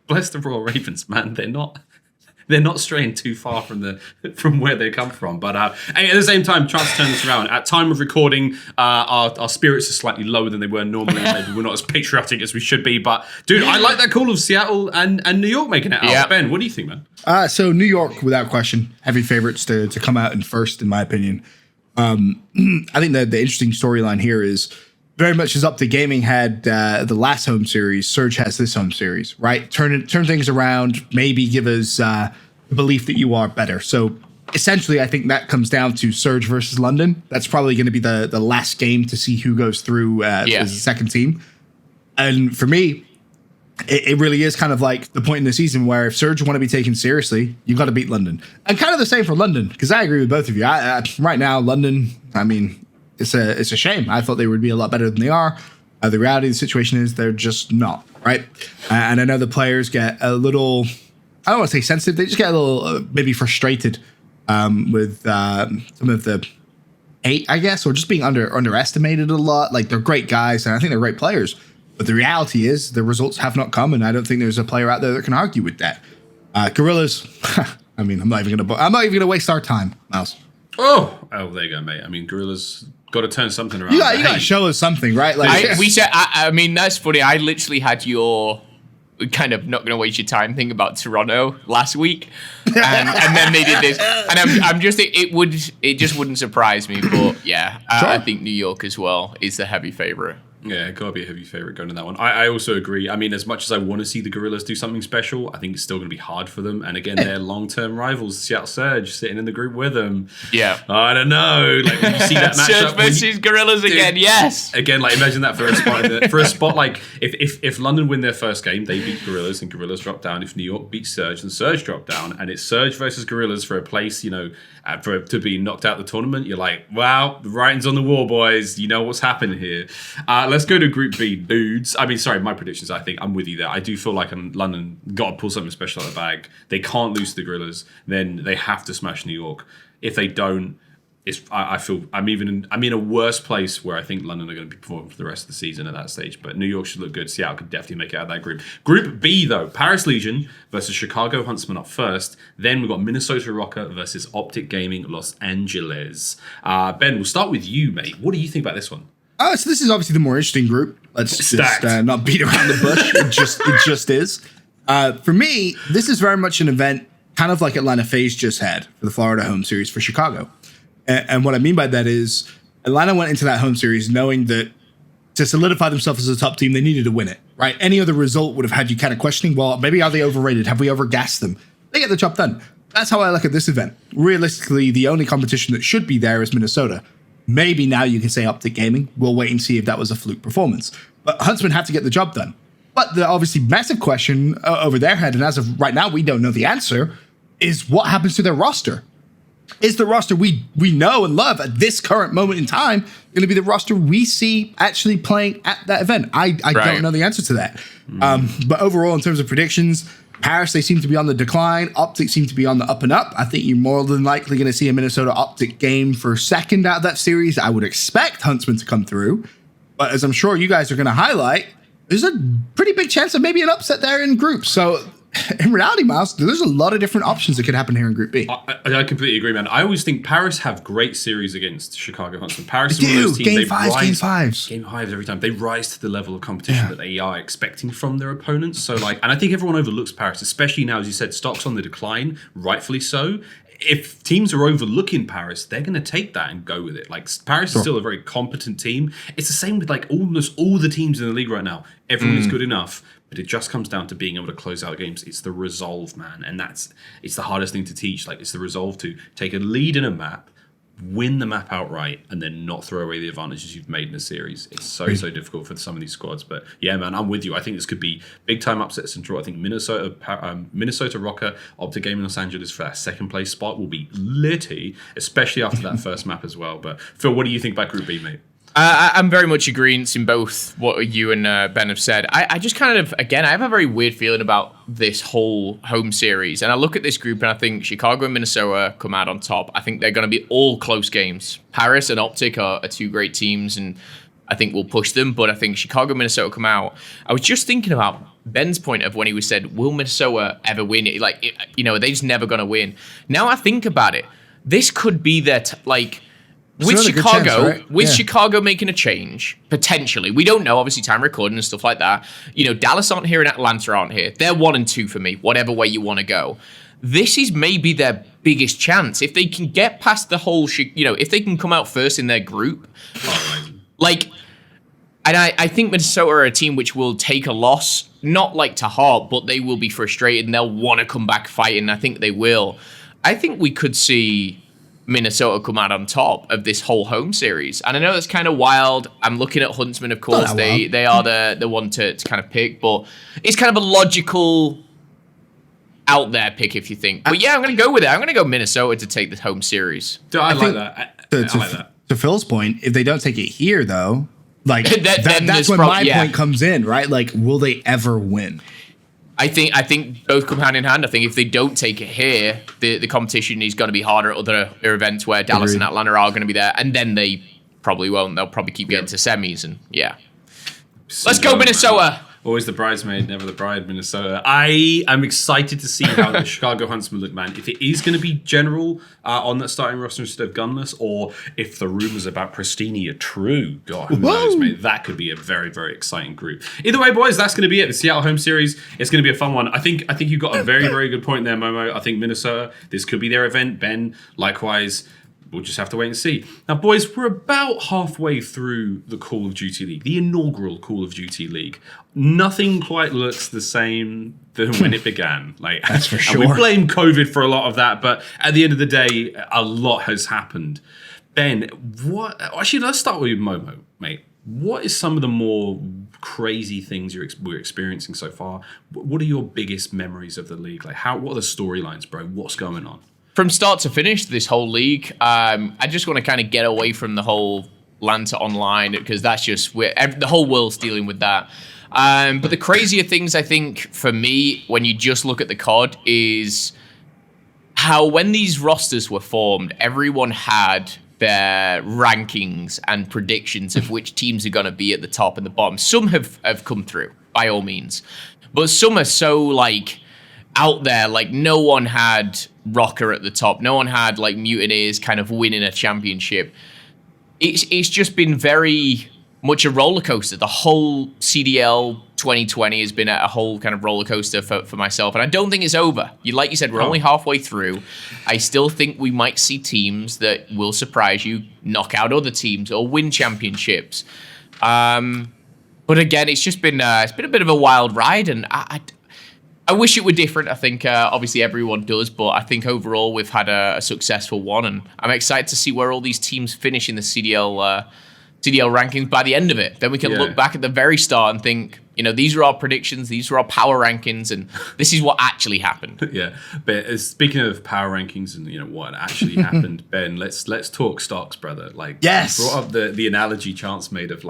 bless the Royal Ravens, man. They're not straying too far from where they come from. But at the same time, trying to turn this around. At time of recording, our spirits are slightly lower than they were normally. Maybe we're not as patriotic as we should be. But, dude, I like that call of Seattle and New York making it out. Yeah. Ben, what do you think, man? So New York, without question, heavy favorites to come out in first, in my opinion. I think the interesting storyline here is very much as Up to Gaming had the last home series, Surge has this home series, right? Turn things around, maybe give us the belief that you are better. So essentially, I think that comes down to Surge versus London. That's probably going to be the last game to see who goes through as the second team. And for me, it really is kind of like the point in the season where if Surge want to be taken seriously, you got to beat London. And kind of the same for London, because I agree with both of you. Right now, London, I mean... It's a shame. I thought they would be a lot better than they are. The reality of the situation is they're just not, right? And I know the players get a little, I don't want to say sensitive, they just get a little maybe frustrated with some of the hate, I guess, or just being underestimated a lot. Like, they're great guys, and I think they're great players. But the reality is the results have not come, and I don't think there's a player out there that can argue with that. Gorillas, I mean, I'm not even going to waste our time, Miles. Oh, there you go, mate. I mean, Gorillas got to turn something around. You got to show us something, right? Like I mean, that's funny. I literally had your kind of not going to waste your time thinking about Toronto last week, and then they did this, and I'm just it just wouldn't surprise me. But yeah, I think New York as well is the heavy favorite. Yeah, gotta be a heavy favorite going to that one. I also agree. I mean, as much as I want to see the Gorillas do something special, I think it's still going to be hard for them. And again, they're long-term rivals, Seattle Surge, sitting in the group with them. Yeah, I don't know. Like when you see that matchup, Surge versus Gorillas again. Yes. Again, like imagine that for a spot. Like if London win their first game, they beat Gorillas and Gorillas drop down. If New York beats Surge, then Surge drop down, and it's Surge versus Gorillas for a place. To be knocked out the tournament, you're like, wow, the writing's on the wall, boys. You know what's happening here. Let's go to Group B, dudes. I mean, sorry, my predictions. I think I'm with you there. I do feel like London got to pull something special out of the bag. They can't lose to the Gorillas. Then they have to smash New York. If they don't, I feel I'm in a worse place where I think London are going to be performing for the rest of the season at that stage. But New York should look good. Seattle could definitely make it out of that group. Group B though, Paris Legion versus Chicago Huntsmen up first. Then we've got Minnesota Rocker versus Optic Gaming Los Angeles. Ben, we'll start with you, mate. What do you think about this one? So this is obviously the more interesting group. Let's just not beat around the bush. It just is. For me, this is very much an event, kind of like Atlanta FaZe just had for the Florida home series for Chicago. And what I mean by that is Atlanta went into that home series knowing that to solidify themselves as a top team, they needed to win it, right? Any other result would have had you kind of questioning, well, maybe are they overrated? Have we overgassed them? They get the job done. That's how I look at this event. Realistically, the only competition that should be there is Minnesota. Maybe now you can say Optic Gaming. We'll wait and see if that was a fluke performance. But Huntsmen have to get the job done. But the obviously massive question over their head, and as of right now, we don't know the answer, is what happens to their roster? Is the roster we know and love at this current moment in time going to be the roster we see actually playing at that event? I don't know the answer to that. But overall, in terms of predictions, Paris, they seem to be on the decline. Optic seem to be on the up and up. I think you're more than likely going to see a Minnesota Optic game for second out of that series. I would expect Huntsmen to come through. But as I'm sure you guys are going to highlight, there's a pretty big chance of maybe an upset there in groups. So in reality, Miles, there's a lot of different options that could happen here in Group B. I completely agree, man. I always think Paris have great series against Chicago Huntsmen. Paris is one of those teams. Game fives every time. They rise to the level of competition that they are expecting from their opponents. So, and I think everyone overlooks Paris, especially now, as you said, stock's on the decline, rightfully so. If teams are overlooking Paris, they're going to take that and go with it. Like, Paris is still a very competent team. It's the same with almost all the teams in the league right now. Everyone is good enough. But it just comes down to being able to close out games. It's the resolve, man. And it's the hardest thing to teach. Like, it's the resolve to take a lead in a map, win the map outright, and then not throw away the advantages you've made in a series. It's so difficult for some of these squads. But yeah, man, I'm with you. I think this could be big time upsets and draw. I think Minnesota Rocker, Optic Gaming Los Angeles for that second place spot will be litty, especially after that first map as well. But Phil, what do you think about Group B, mate? I'm very much agreeing in both what you and Ben have said. I just kind of, again, I have a very weird feeling about this whole home series. And I look at this group and I think Chicago and Minnesota come out on top. I think they're going to be all close games. Paris and Optic are two great teams and I think we'll push them. But I think Chicago and Minnesota come out. I was just thinking about Ben's point of when he said, will Minnesota ever win? They're just never going to win. Now I think about it. This could be their, with Chicago, Chicago making a change, potentially. We don't know, obviously, time recording and stuff like that. Dallas aren't here and Atlanta aren't here. They're 1 and 2 for me, whatever way you want to go. This is maybe their biggest chance. If they can get past the whole, if they can come out first in their group, and I think Minnesota are a team which will take a loss, not to heart, but they will be frustrated and they'll want to come back fighting. I think they will. I think we could see Minnesota come out on top of this whole home series. And I know that's kind of wild. I'm looking at Huntsmen, of course. They are the one to kind of pick, but it's kind of a logical out there pick if you think. But yeah, I'm going to go with it. I'm going to go Minnesota to take the home series. I like that. To Phil's point, if they don't take it here, though, that's when my point comes in, right? Will they ever win? I think both come hand in hand. I think if they don't take it here, the competition is going to be harder at other events where Dallas and Atlanta are going to be there, and then they probably won't. They'll probably keep getting to semis, and yeah. Let's go Minnesota. Always the bridesmaid, never the bride, Minnesota. I am excited to see how the Chicago Huntsmen look, man. If it is going to be general on that starting roster instead of Gunless, or if the rumors about Prestinni are true, God, who knows, mate? That could be a very, very exciting group. Either way, boys, that's going to be it. The Seattle home series, it's going to be a fun one. I think you got a very, very good point there, Momo. I think Minnesota, this could be their event. Ben, likewise. We'll just have to wait and see. Now, boys, we're about halfway through the Call of Duty League, the inaugural Call of Duty League. Nothing quite looks the same than when it began. That's for sure. And we blame COVID for a lot of that, but at the end of the day, a lot has happened. Ben, actually, let's start with Momo, mate. What is some of the more crazy things we're experiencing so far? What are your biggest memories of the league? What are the storylines, bro? What's going on? From start to finish, this whole league, I just want to kind of get away from the whole Lanta Online, because that's just the whole world's dealing with that. But the crazier things, I think, for me, when you just look at the COD, is how when these rosters were formed, everyone had their rankings and predictions of which teams are going to be at the top and the bottom. Some have come through, by all means. But some are so, out there, no one had Rocker at the top. No one had Mutineers kind of winning a championship. It's just been very much a roller coaster. The whole CDL 2020 has been a whole kind of roller coaster for myself, and I don't think it's over. Like you said, we're only halfway through. I still think we might see teams that will surprise you, knock out other teams, or win championships. But again, it's just been a bit of a wild ride, and I wish it were different. I think obviously everyone does, but I think overall we've had a successful one, and I'm excited to see where all these teams finish in the CDL rankings by the end of it. Then we can look back at the very start and think, these are our predictions, these are our power rankings, and this is what actually happened. Yeah, but speaking of power rankings and what actually happened, Ben, let's talk stocks, brother. Yes, you brought up the analogy Chance made of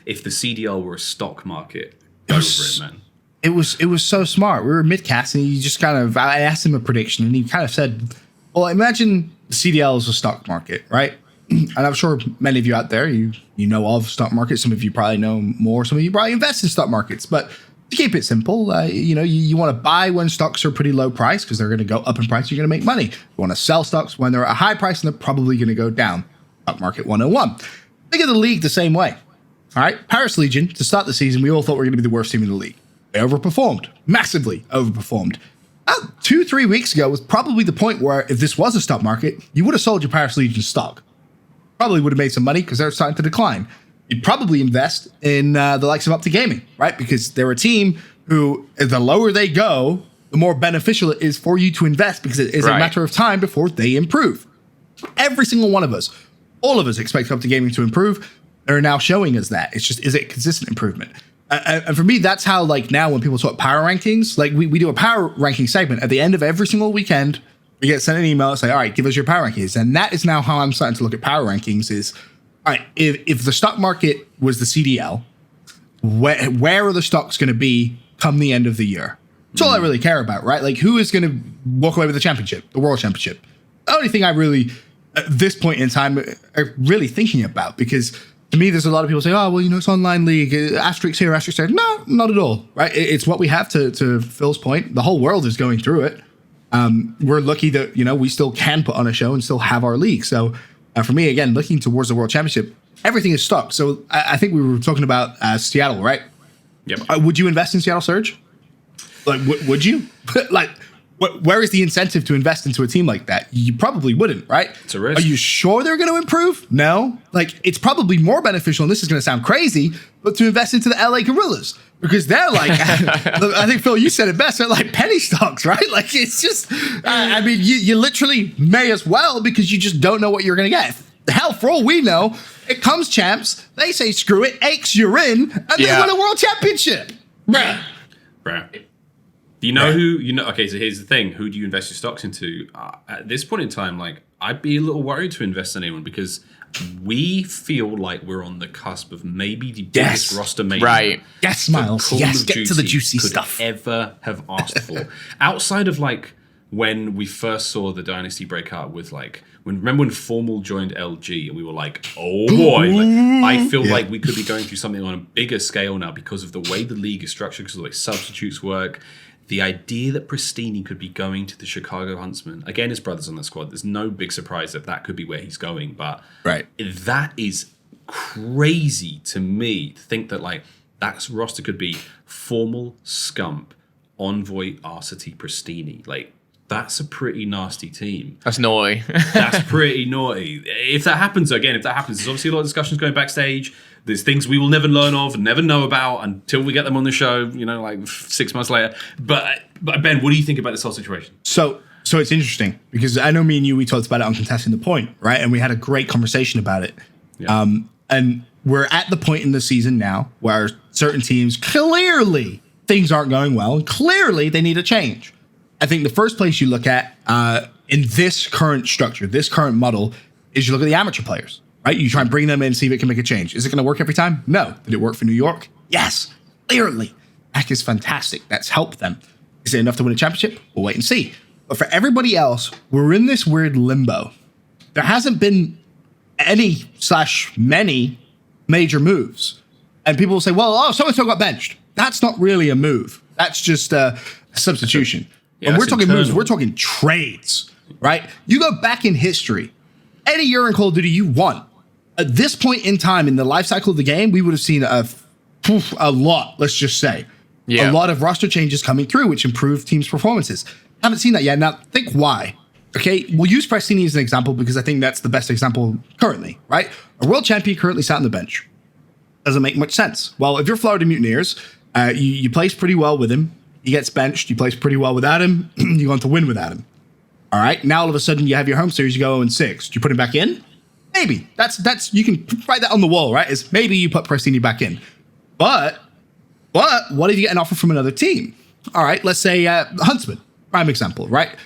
if the CDL were a stock market, go for it, man. It was so smart. We were mid-cast, and he just I asked him a prediction, and he kind of said, well, imagine the CDL is a stock market, right? And I'm sure many of you out there, you know of stock markets. Some of you probably know more. Some of you probably invest in stock markets. But to keep it simple, you want to buy when stocks are pretty low price because they're going to go up in price. You're going to make money. You want to sell stocks when they're at a high price, and they're probably going to go down. Stock market 101. Think of the league the same way. All right, Paris Legion, to start the season, we all thought we were going to be the worst team in the league. They overperformed, massively overperformed. 2-3 weeks ago was probably the point where if this was a stock market, you would have sold your Paris Legion stock. Probably would have made some money because they're starting to decline. You'd probably invest in the likes of Apathy Gaming, right? Because they're a team who, the lower they go, the more beneficial it is for you to invest because it is a matter of time before they improve. Every single one of us, all of us expect Apathy Gaming to improve. They're now showing us that. It's just, is it consistent improvement? And for me, that's how, now when people talk power rankings, we do a power ranking segment at the end of every single weekend. We get sent an email and say, all right, give us your power rankings. And that is now how I'm starting to look at power rankings is, all right, if the stock market was the CDL, where are the stocks going to be come the end of the year? That's all I really care about, right? Who is going to walk away with the championship, the world championship? The only thing I really, at this point in time, are really thinking about, because to me, there's a lot of people say, oh, well, it's online league, asterisk here, asterisk there. No, not at all, right? It's what we have to Phil's point. The whole world is going through it. We're lucky that, we still can put on a show and still have our league. So for me, again, looking towards the world championship, everything is stocked. So I think we were talking about Seattle, right? Yep. Would you invest in Seattle Surge? Would you? Where is the incentive to invest into a team like that? You probably wouldn't, right? It's a risk. Are you sure they're going to improve? No. It's probably more beneficial, and this is going to sound crazy, but to invest into the LA Gorillas, because they're I think, Phil, you said it best, they're like penny stocks, right? It's just, you literally may as well, because you just don't know what you're going to get. Hell, for all we know, it comes champs, they say screw it, Aches, you're in, and they win a world championship. Bruh. Do you know who, okay, so here's the thing. Who do you invest your stocks into? At this point in time, I'd be a little worried to invest in anyone, because we feel like we're on the cusp of maybe the biggest Rostermania. Right. Yes, Miles. Yes, get to the juicy could stuff. Ever have asked for. Outside of when we first saw the dynasty break out with remember when Formal joined LG and we were like, oh boy, I feel like we could be going through something on a bigger scale now because of the way the league is structured, because of the way substitutes work. The idea that Prestinni could be going to the Chicago Huntsmen, again, his brother's on the squad, there's no big surprise that could be where he's going, but that is crazy to me to think that that roster could be Formal, Scump, Envoy, Arcity, Prestinni. That's a pretty nasty team. That's naughty. That's pretty naughty. If that happens, there's obviously a lot of discussions going backstage. There's things we will never learn of and never know about until we get them on the show, 6 months later. But Ben, what do you think about this whole situation? So it's interesting because I know me and you, we talked about it on Contesting the Point, right? And we had a great conversation about it. Yeah. And we're at the point in the season now where certain teams, clearly things aren't going well and clearly they need a change. I think the first place you look at in this current structure, this current model, is you look at the amateur players, right? You try and bring them in, see if it can make a change. Is it going to work every time? No. Did it work for New York? Yes, clearly. Heck is fantastic. That's helped them. Is it enough to win a championship? We'll wait and see. But for everybody else, we're in this weird limbo. There hasn't been many major moves. And people will say, well, so-and-so got benched. That's not really a move. That's just a substitution. When we're talking moves, we're talking trades, right? You go back in history, any year in Call of Duty you won. At this point in time in the life cycle of the game, we would have seen a lot, let's just say. A lot of roster changes coming through, which improve teams' performances. Haven't seen that yet. Now, think why. Okay, we'll use Prestinni as an example because I think that's the best example currently, right? A world champion currently sat on the bench. Doesn't make much sense. Well, if you're Florida Mutineers, you place pretty well with him. He gets benched. You place pretty well without him. You go on to win without him. All right. Now all of a sudden you have your home series. You go 0-6. Do you put him back in? Maybe. That's you can write that on the wall, right? Is maybe you put Prestinni back in. But what if you get an offer from another team? All right. Let's say Huntsman, prime example, right?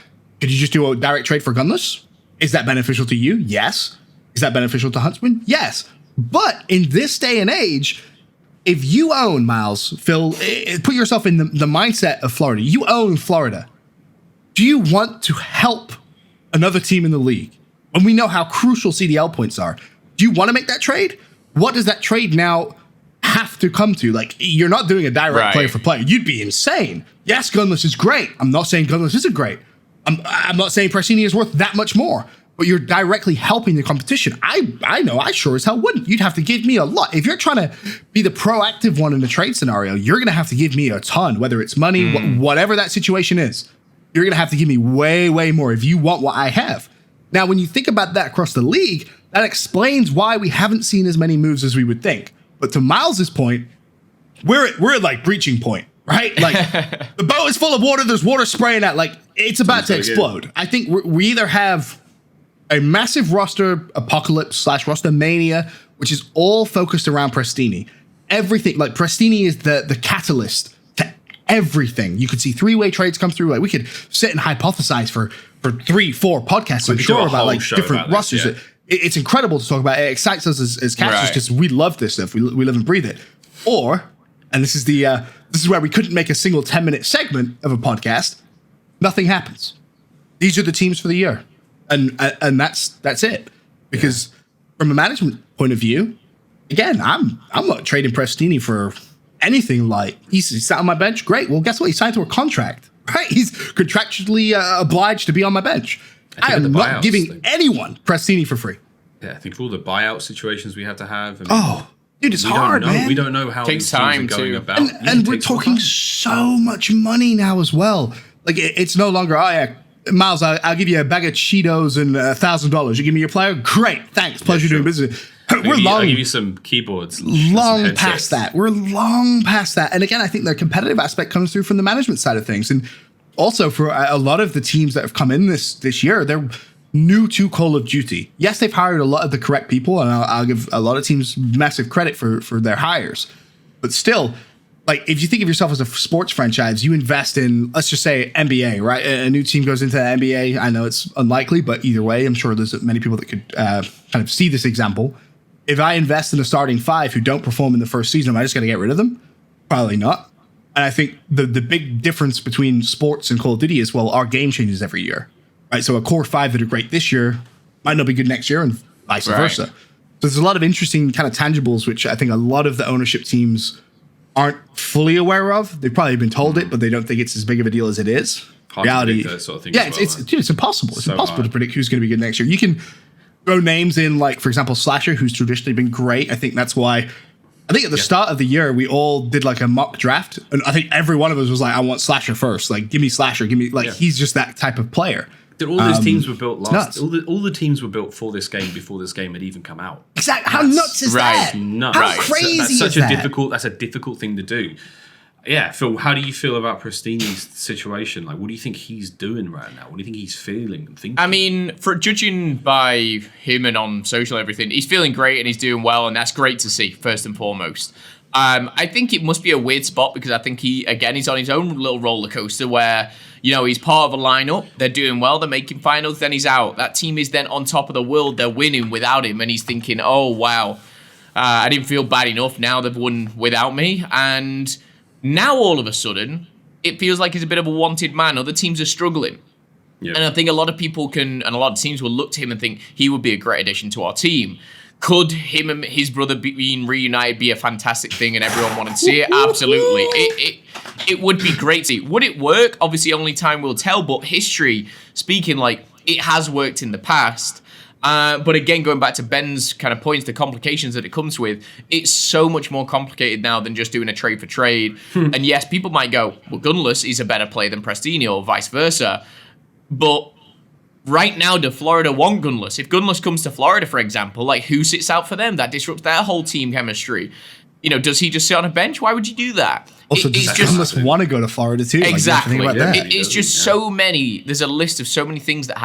Could you just do a direct trade for Gunless? Is that beneficial to you? Yes. Is that beneficial to Huntsman? Yes. But in this day and age, if you own, Miles, Phil, put yourself in the mindset of Florida. You own Florida. Do you want to help another team in the league? When we know how crucial CDL points are, do you want to make that trade? What does that trade now have to come to? You're not doing a direct player for player. You'd be insane. Yes, Gunless is great. I'm not saying Gunless isn't great. I'm not saying Prestinni is worth that much more. But you're directly helping the competition. I know I sure as hell wouldn't. You'd have to give me a lot. If you're trying to be the proactive one in the trade scenario, you're going to have to give me a ton, whether it's money, whatever that situation is. You're going to have to give me way, way more if you want what I have. Now, when you think about that across the league, that explains why we haven't seen as many moves as we would think. But to Miles's point, we're at breaching point, right? The boat is full of water. There's water spraying at it's about to explode. I think we either have a massive roster apocalypse / roster mania, which is all focused around Prestinni. Everything, Prestinni is the catalyst to everything. You could see 3-way trades come through. We could sit and hypothesize for 3-4 podcasts, I'm sure, about different rosters. Yeah. It's incredible to talk about. It excites us as casters because we love this stuff. We live and breathe it. And this is where we couldn't make a single 10-minute segment of a podcast. Nothing happens. These are the teams for the year. And that's it. Because from a management point of view, again, I'm not trading Prestinni for anything. He's sat on my bench. Great. Well, guess what? He signed to a contract, right? He's contractually obliged to be on my bench. I am not giving anyone Prestinni for free. Yeah, I think for all the buyout situations we have to have. Dude, it's hard, man. We don't know how these teams are going about. And we're talking so much money now as well. It's no longer, Miles, I'll give you a bag of Cheetos and $1,000. You give me your player? Great. Thanks. Pleasure doing business. I'll give you some keyboards. Long past that. We're long past that. And again, I think the competitive aspect comes through from the management side of things. And also for a lot of the teams that have come in this year, they're new to Call of Duty. Yes, they've hired a lot of the correct people, and I'll give a lot of teams massive credit for their hires. But still, if you think of yourself as a sports franchise, you invest in, let's just say, NBA, right? A new team goes into the NBA. I know it's unlikely, but either way, I'm sure there's many people that could kind of see this example. If I invest in a starting 5 who don't perform in the first season, am I just going to get rid of them? Probably not. And I think the big difference between sports and Call of Duty is, well, our game changes every year, right? So a core 5 that are great this year might not be good next year, and vice versa. So there's a lot of interesting kind of tangibles, which I think a lot of the ownership teams aren't fully aware of. They've probably been told it, but they don't think it's as big of a deal as it is. Hard reality, to sort of thing. Yeah, it's impossible. It's impossible to predict who's going to be good next year. You can throw names in, like, for example, Slasher, who's traditionally been great. I think that's why. I think at the start of the year, we all did like a mock draft, and I think every one of us was like, I want Slasher first. Like, give me Slasher. Give me, like, he's just that type of player. All those teams were built all the teams were built for this game before this game had even come out. Exactly. How nuts is that? Nuts. How crazy that's is such that? That's a difficult thing to do. Yeah, Phil, how do you feel about Prestinni's situation? Like, what do you think he's doing right now? What do you think he's feeling and thinking? I mean, for judging by him and on social and everything, he's feeling great and he's doing well, and that's great to see, first and foremost. I think it must be a weird spot because I think he's on his own little roller coaster where, he's part of a lineup, they're doing well, they're making finals, then he's out. That team is then on top of the world, they're winning without him, and he's thinking, oh, wow, I didn't feel bad enough, now they've won without me, and now all of a sudden, it feels like he's a bit of a wanted man. Other teams are struggling. Yep. And I think a lot of people and a lot of teams will look to him and think he would be a great addition to our team. Could him and his brother being reunited be a fantastic thing and everyone wanted to see it? Absolutely. It would be great to see. Would it work? Obviously, only time will tell, but history speaking, like, it has worked in the past. But again, going back to Ben's kind of points, the complications that it comes with, it's so much more complicated now than just doing a trade for trade. And yes, people might go, well, Gunless is a better player than Prestinni or vice versa. But right now, do Florida want Gunless? If Gunless comes to Florida, for example, like, who sits out for them? That disrupts their whole team chemistry. Does he just sit on a bench? Why would you do that? Also, does Gunless want to go to Florida too? Exactly. Like, it's just so many. There's a list of so many things that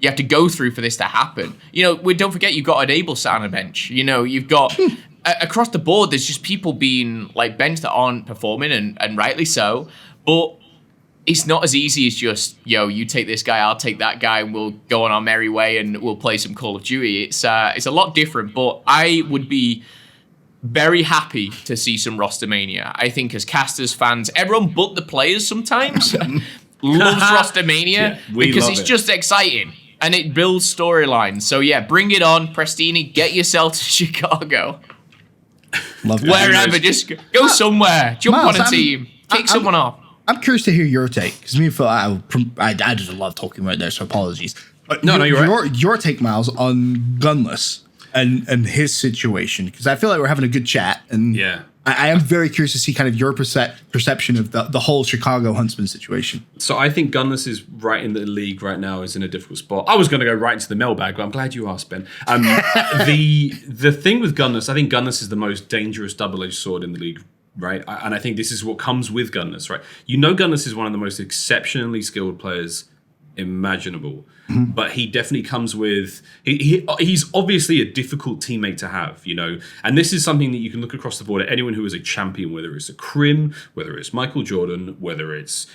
you have to go through for this to happen. Don't forget you've got an Able sat on a bench. You've got across the board, there's just people being like benched that aren't performing and rightly so. But it's not as easy as just, you take this guy, I'll take that guy, and we'll go on our merry way and we'll play some Call of Duty. It's a lot different, but I would be very happy to see some Rostermania. I think as casters, fans, everyone but the players sometimes loves Rostermania because it's just exciting. And it builds storylines. So yeah, bring it on, Prestinni. Get yourself to Chicago. Love it. Wherever, just go somewhere. Jump on a team. Kick someone off. I'm curious to hear your take because me and Phil, I just love talking right there. So apologies. But you're right. Your take, Miles, on Gunless and his situation, because I feel like we're having a good chat, and I am very curious to see kind of your perception of the whole Chicago Huntsmen situation. So I think Gunless is right in the league right now, is in a difficult spot. I was going to go right into the mailbag, but I'm glad you asked, Ben. The thing with Gunless, I think Gunless is the most dangerous double-edged sword in the league, right? And I think this is what comes with Gunless, right? Gunless is one of the most exceptionally skilled players imaginable, but he definitely comes with he's obviously a difficult teammate to have, and this is something that you can look across the board at anyone who is a champion, whether it's a Krim, whether it's Michael Jordan, whether it's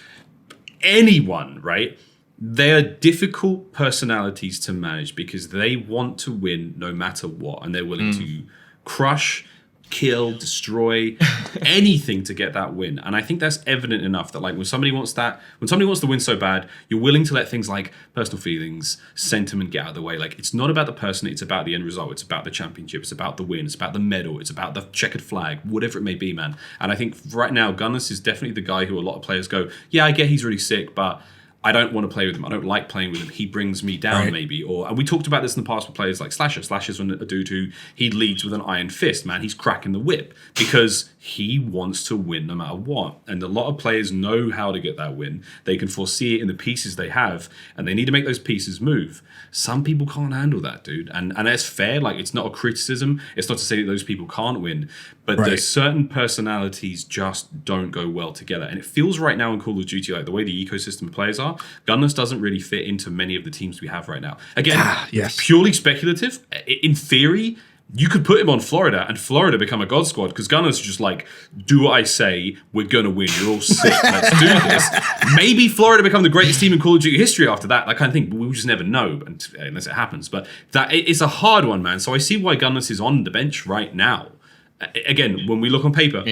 anyone, right? They are difficult personalities to manage because they want to win no matter what, and they're willing to crush, kill, destroy anything to get that win. And I think that's evident enough that, like, when somebody wants to win so bad, you're willing to let things like personal feelings, sentiment get out of the way. Like, it's not about the person, it's about the end result. It's about the championship, it's about the win, it's about the medal, it's about the checkered flag, whatever it may be, man. And I think right now, Gunless is definitely the guy who a lot of players go, yeah, I get he's really sick, but I don't want to play with him. I don't like playing with him. He brings me down, maybe. And we talked about this in the past with players like Slasher. Slasher's a dude who he leads with an iron fist, man. He's cracking the whip because he wants to win no matter what. And a lot of players know how to get that win. They can foresee it in the pieces they have, and they need to make those pieces move. Some people can't handle that, dude. And that's fair. Like, it's not a criticism. It's not to say that those people can't win. But there's certain personalities just don't go well together. And it feels right now in Call of Duty, like the way the ecosystem of players are, Gunless doesn't really fit into many of the teams we have right now. Again, purely speculative. In theory, you could put him on Florida and Florida become a god squad because Gunless is just like, do what I say, we're going to win. You're all sick. Let's do this. Maybe Florida become the greatest team in Call of Duty history after that kind of thing, but we just never know unless it happens. But it's a hard one, man. So I see why Gunless is on the bench right now. Again, when we look on paper,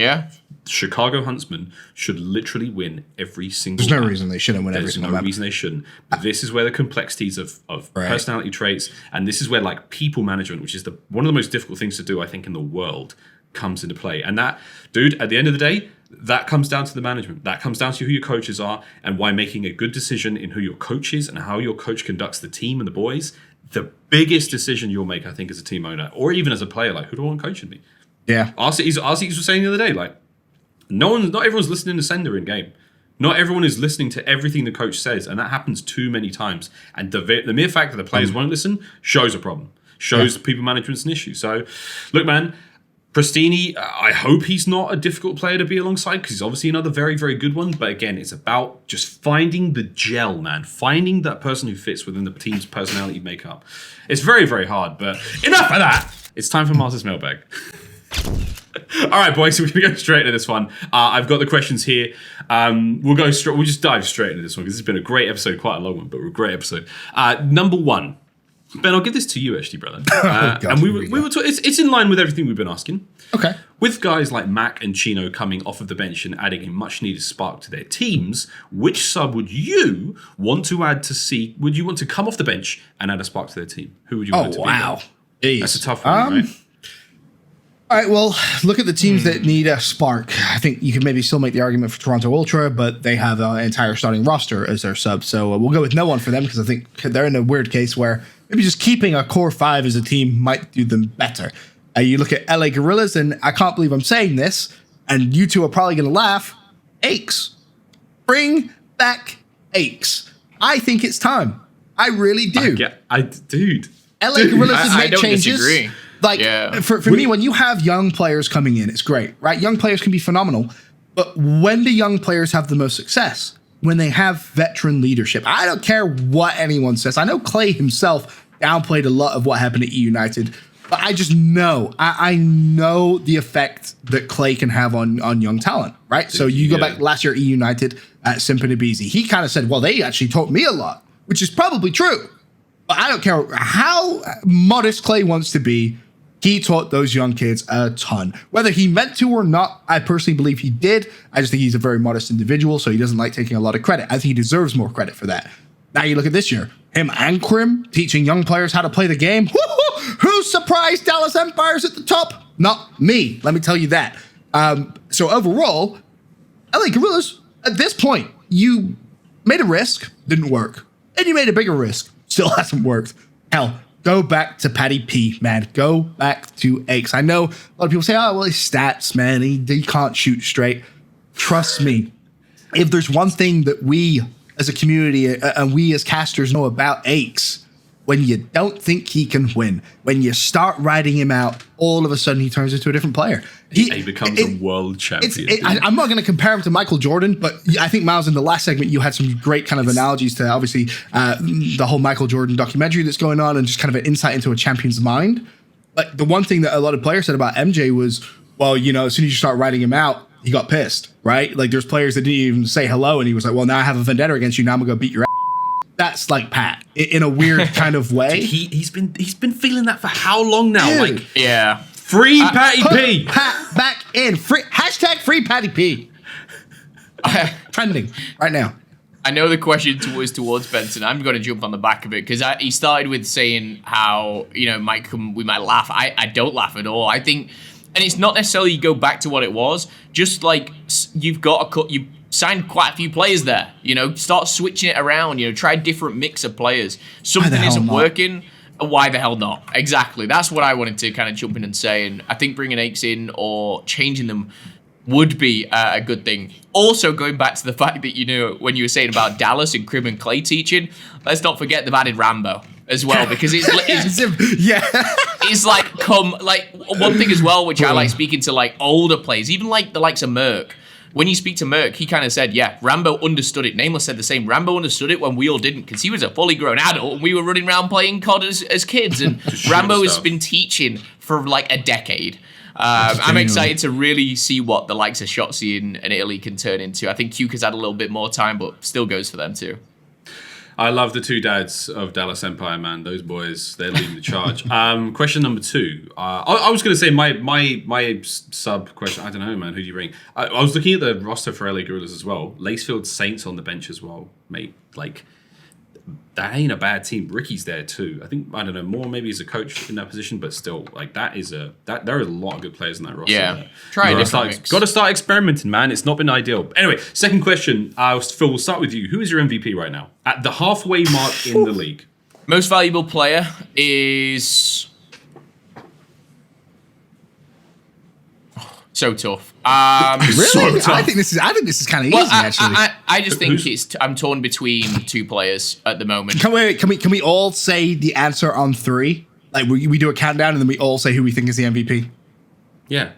Chicago Huntsmen should literally win every single There's no map. reason they shouldn't win every single There's no map. reason they shouldn't. But this is where the complexities of Right. personality traits, and this is where like people management, which is one of the most difficult things to do, I think, in the world, comes into play. And that, dude, at the end of the day, that comes down to the management. That comes down to who your coaches are and why making a good decision in who your coach is and how your coach conducts the team and the boys. The biggest decision you'll make, I think, as a team owner or even as a player, like, who do I want coaching me? Yeah. RCs was saying the other day, like, not everyone's listening to Sender in game. Not everyone is listening to everything the coach says, and that happens too many times. And the mere fact that the players won't listen shows a problem. Shows people management's an issue. So, look, man, Prestinni, I hope he's not a difficult player to be alongside because he's obviously another very, very good one. But again, it's about just finding the gel, man. Finding that person who fits within the team's personality makeup. It's very, very hard, but enough of that. It's time for Miles' mailbag. All right, boys, so we're going to go straight into this one. I've got the questions here. We'll just dive straight into this one because this has been a great episode, quite a long one, but a great episode. Number one. Ben, I'll give this to you, actually, brother. And we were it's in line with everything we've been asking. Okay. With guys like Mac and Chino coming off of the bench and adding a much-needed spark to their teams, which sub would you want to add to see? Would you want to come off the bench and add a spark to their team? Who would you want it to be? Jeez. That's a tough one, right? All right, well, look at the teams that need a spark. I think you could maybe still make the argument for Toronto Ultra, but they have an entire starting roster as their sub. So we'll go with no one for them because I think they're in a weird case where maybe just keeping a core 5 as a team might do them better. You look at LA Gorillas, and I can't believe I'm saying this, and you two are probably going to laugh. Aches. Bring back Aches. I think it's time. I really do. Dude. LA Gorillas has I made don't changes. disagree. Like, Yeah. for me, when you have young players coming in, it's great, right? Young players can be phenomenal. But when do young players have the most success? When they have veteran leadership. I don't care what anyone says. I know Clay himself downplayed a lot of what happened at E United, but I just know. I know the effect that Clay can have on young talent, right? So you go back last year at E United at Symphony BZ. He kind of said, well, they actually taught me a lot, which is probably true. But I don't care how modest Clay wants to be. He taught those young kids a ton. Whether he meant to or not, I personally believe he did. I just think he's a very modest individual, so he doesn't like taking a lot of credit. I think he deserves more credit for that. Now you look at this year. Him and Krim teaching young players how to play the game. Who surprised Dallas Empires at the top? Not me. Let me tell you that. So overall, LA Gorillas, at this point, you made a risk, didn't work. And you made a bigger risk, still hasn't worked. Hell, go back to Patty P, man. Go back to Aches. I know a lot of people say, oh, well, his stats, man. He can't shoot straight. Trust me. If there's one thing that we as a community and we as casters know about Aches, when you don't think he can win, when you start riding him out, all of a sudden he turns into a different player. He becomes a world champion. I'm not going to compare him to Michael Jordan, but I think, Miles, in the last segment, you had some great kind of analogies to, obviously, the whole Michael Jordan documentary that's going on and just kind of an insight into a champion's mind. Like, the one thing that a lot of players said about MJ was, well, you know, as soon as you start writing him out, he got pissed, right? Like, there's players that didn't even say hello, and he was like, well, now I have a vendetta against you, now I'm going to go beat your ass. That's like Pat in a weird kind of way. He's been feeling that for how long now? Dude. Like, Yeah. free Patty P. Pat back in. Hashtag free Patty P. Trending right now. I know the question was towards Benson. I'm going to jump on the back of it because he started with saying how, you know, we might laugh. I don't laugh at all. I think, and it's not necessarily you go back to what it was. Just like you've got you signed quite a few players there. You know, start switching it around. You know, try a different mix of players. Something isn't working. Why the hell not? Exactly. That's what I wanted to kind of jump in and say. And I think bringing Aches in or changing them would be a good thing. Also, going back to the fact that, you know, when you were saying about Dallas and Krim and Clay teaching, let's not forget they've added Rambo as well, because it's like one thing as well, which I like speaking to like older players, even like the likes of Merck. When you speak to Merck, he kind of said, yeah, Rambo understood it. Nameless said the same. Rambo understood it when we all didn't, because he was a fully grown adult and we were running around playing COD as kids. And Rambo has been teaching for like a decade. I'm excited to really see what the likes of Shotzi and Italy can turn into. I think Cuca's had a little bit more time, but still goes for them too. I love the two dads of Dallas Empire, man. Those boys, they're leading the charge. Question number 2. I was going to say my sub question. I don't know, man. Who do you bring? I was looking at the roster for LA Gorillas as well. Lacefield Saints on the bench as well, mate. Like, that ain't a bad team. Ricky's there too. I think, I don't know, more maybe as a coach in that position, but still, like, there are a lot of good players in that roster. Yeah. There. Try a different mix. Got to start experimenting, man. It's not been ideal. Anyway, second question. Phil, we'll start with you. Who is your MVP right now? At the halfway mark in the league. Most valuable player is so tough. Really? So I think this is kind of easy, actually. I just think I'm torn between 2 players at the moment. Can we all say the answer on 3? Like we do a countdown and then we all say who we think is the MVP. Yeah.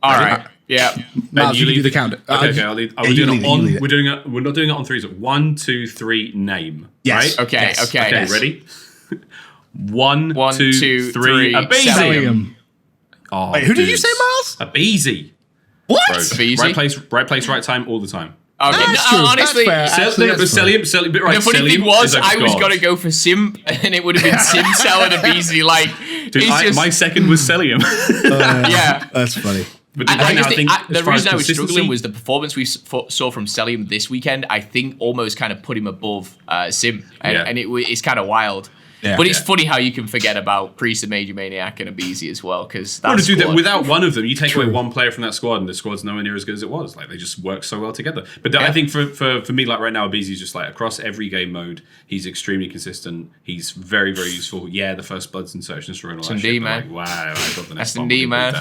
All right. Yeah. Miles, you do the countdown. Okay, I'll lead. We're not doing it on 3s. 1, 2, 3, name. Yes. Right? Okay. Yes. Okay. Okay, ready? 1, 2, 3. A Sellium. Oh, Wait, who did you dudes. say, Miles? A Beezy. What? Bro. Beezy? Right place, right time, all the time. Okay. That's true. Honestly, That's fair. Actually, that's fair. Sellium, but right, the funny thing Sellium was, is a I was god. going to go for Simp, and it would have been Simp selling a Beasley. Like, Dude, my second was Sellium. yeah. That's funny. But I just think as the far as reason I was consistency- struggling was the performance we saw from Sellium this weekend. I think almost kind of put him above Simp, and it's kind of wild. Yeah. But it's funny how you can forget about Priest, the Major Maniac, and Abeezy as well, because I want that's to do that without one of them. You take away one player from that squad, and the squad's nowhere near as good as it was. Like, they just work so well together. But I think for me, like right now, Abeezy's just like across every game mode, he's extremely consistent. He's very, very useful. Yeah, the first Bloods insertions through and all that shit. man. Like, wow, I got the next That's one. D, man.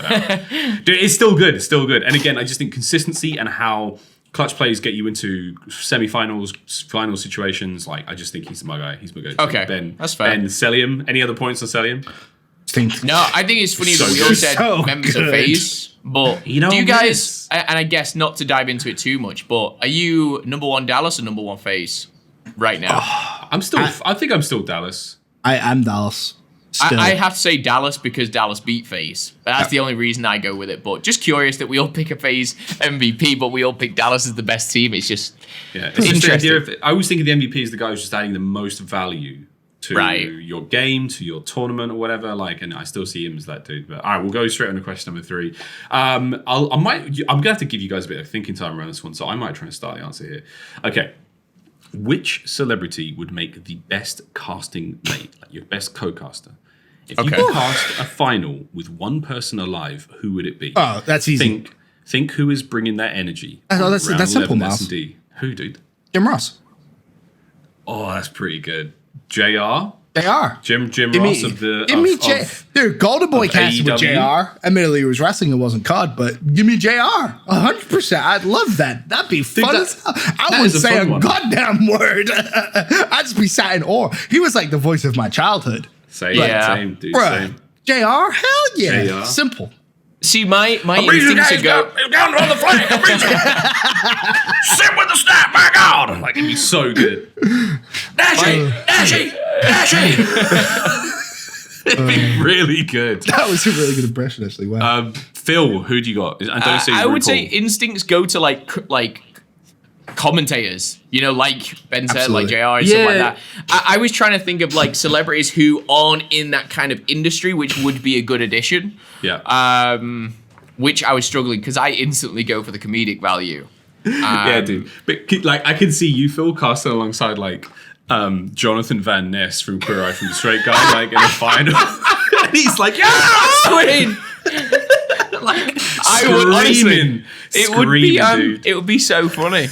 Dude, it's still good. It's still good. And again, I just think consistency and how clutch plays get you into semi-finals, final situations. Like, I just think he's my guy. He's my go-to. Okay, that's fair. Ben, Sellium. Any other points on Sellium? No, I think it's funny So that we all good. said So members of good. FaZe, but You know do you what guys, it is? and I guess not to dive into it too much, but are you number 1 Dallas or number 1 FaZe right now? I think I'm still Dallas. I'm Dallas. Still. I have to say Dallas because Dallas beat FaZe. That's the only reason I go with it. But just curious that we all pick a FaZe MVP, but we all pick Dallas as the best team. It's just It's just the interesting. idea of, I always think of the MVP as the guy who's just adding the most value to your game, to your tournament or whatever. Like, and I still see him as that dude. But all right, we'll go straight on to question number 3. I'm gonna have to give you guys a bit of thinking time around this one, so I might try and start the answer here. Okay. Which celebrity would make the best casting mate, like your best co-caster? If you could cast a final with one person alive, who would it be? Oh, that's easy. Think who is bringing that energy. Oh, that's Round simple, 11 Miles. S&D. Who, dude? Jim Ross. Oh, that's pretty good. JR? They are. Jim Ross of the... Dude, Golden Boy casted with AEW. JR. Admittedly, it was wrestling, it wasn't COD, but give me JR. 100%. I'd love that. That'd be fun as hell. I wouldn't is a say fun a one. goddamn word. I'd just be sat in awe. He was like the voice of my childhood. Same, dude. Bruh. Same. JR? Hell yeah. JR. Simple. See, my instincts to go. Down on the flank. Sit with the snap back out. Like, it'd be so good. Dashy. It'd be really good. That was a really good impression, actually. Wow. Phil, who do you got? And don't say I would RuPaul. say instincts go to like commentators, like Benson, Absolutely. like JR, and stuff like that. I was trying to think of like celebrities who aren't in that kind of industry, which would be a good addition. Yeah. Which I was struggling because I instantly go for the comedic value. Yeah, dude. But like, I can see you, Phil, casting alongside like Jonathan Van Ness from Queer Eye from the Straight Guy, like in the final. And he's like, yeah, Queen! I would honestly, dude. it would be so funny.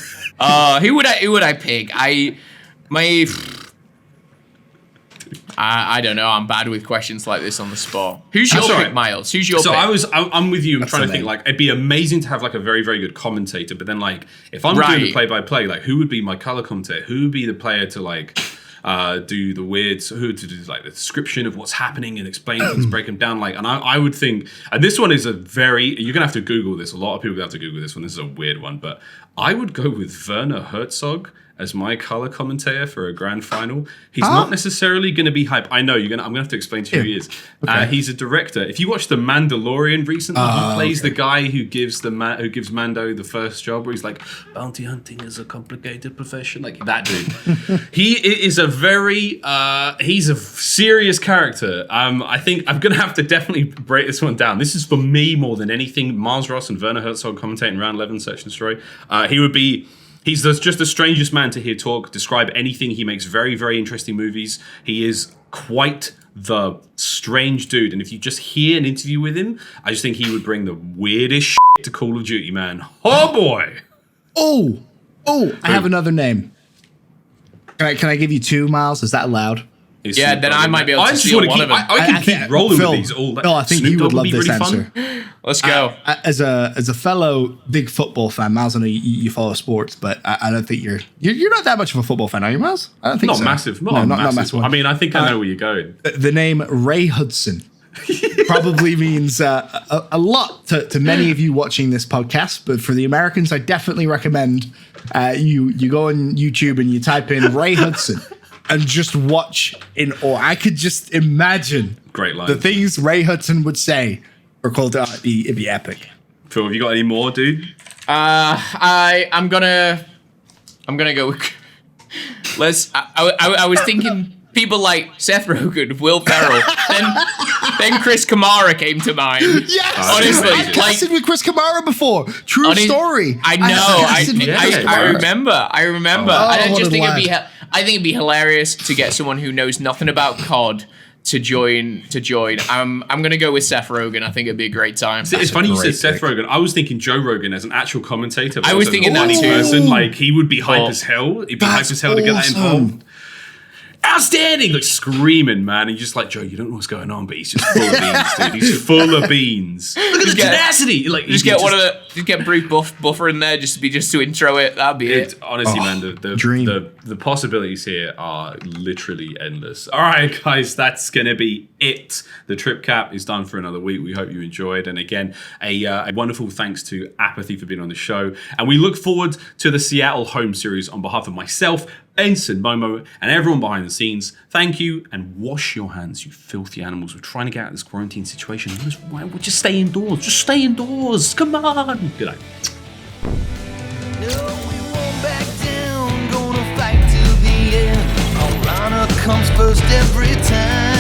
Who would I pick? I don't know. I'm bad with questions like this on the spot. Who's your That's all pick, right. Miles? Who's your pick? I'm with you. I'm trying to think, amazing. like, it'd be amazing to have like a very, very good commentator, but then like, if I'm doing the play-by-play, like, who would be my color commentator? Who would be the player to like do the weird, who to do like the description of what's happening and explain things, break them down? Like, and I would think, and this one is you're gonna have to Google this. A lot of people have to Google this one. This is a weird one, but I would go with Werner Herzog as my color commentator for a grand final. He's not necessarily going to be hype. I know I'm going to have to explain to you who he is. Okay. He's a director. If you watch The Mandalorian recently, he plays the guy who gives Mando the first job, where he's like, bounty hunting is a complicated profession, like that dude. He is a very he's a serious character. I think I'm going to have to definitely break this one down. This is for me more than anything. Miles Ross and Werner Herzog commentating round 11 Search and Destroy. He's just the strangest man to hear describe anything. He makes very, very interesting movies. He is quite the strange dude. And if you just hear an interview with him, I just think he would bring the weirdest shit to Call of Duty, man. Oh, boy. Oh, I have another name. Can I give you 2, Miles? Is that allowed? Yeah, then I might be able to steal one of them. I can keep rolling with these all. Phil, I think Snoop you would Dogg love be this really answer. fun. Let's go. As a fellow big football fan, Miles, I know you follow sports, but I don't think you're not that much of a football fan, are you, Miles? I don't think Not so. massive. Not massive. I mean, I think I know where you're going. The name Ray Hudson probably means a lot to many of you watching this podcast, but for the Americans, I definitely recommend you go on YouTube and you type in Ray Hudson. And just watch in awe. I could just imagine Great line. the things Ray Hudson would say for Cold It'd be epic. Phil, have you got any more, dude? I'm gonna go with. I was thinking people like Seth Rogen, Will Ferrell, then Chris Kamara came to mind. Yes, honestly, I've casted with Chris Kamara before. True story. I know. I remember. I just think it'd be hilarious to get someone who knows nothing about COD to join. I'm gonna go with Seth Rogen. I think it'd be a great time. It's funny you said Seth Rogen. I was thinking Joe Rogan as an actual commentator. I was thinking that too. Person, like he would be hype as hell. It'd be hype as hell to get that involved. Outstanding, like screaming, man. And you're just like, Joe, you don't know what's going on, but he's just full of beans, dude. He's full of beans. Look at the tenacity. Like, just get Bruce Buffer in there just to intro it. That'd be it. Honestly, man, the possibilities here are literally endless. All right, guys, that's gonna be it. The Tripcap is done for another week. We hope you enjoyed. And again, a wonderful thanks to Apathy for being on the show. And we look forward to the Seattle home series on behalf of myself, Benson, Momo, and everyone behind the scenes. Thank you, and wash your hands, you filthy animals. We're trying to get out of this quarantine situation. Just stay indoors. Just stay indoors. Come on. Good night. No, we won't back down. Gonna fight till the end. Our honor comes first every time.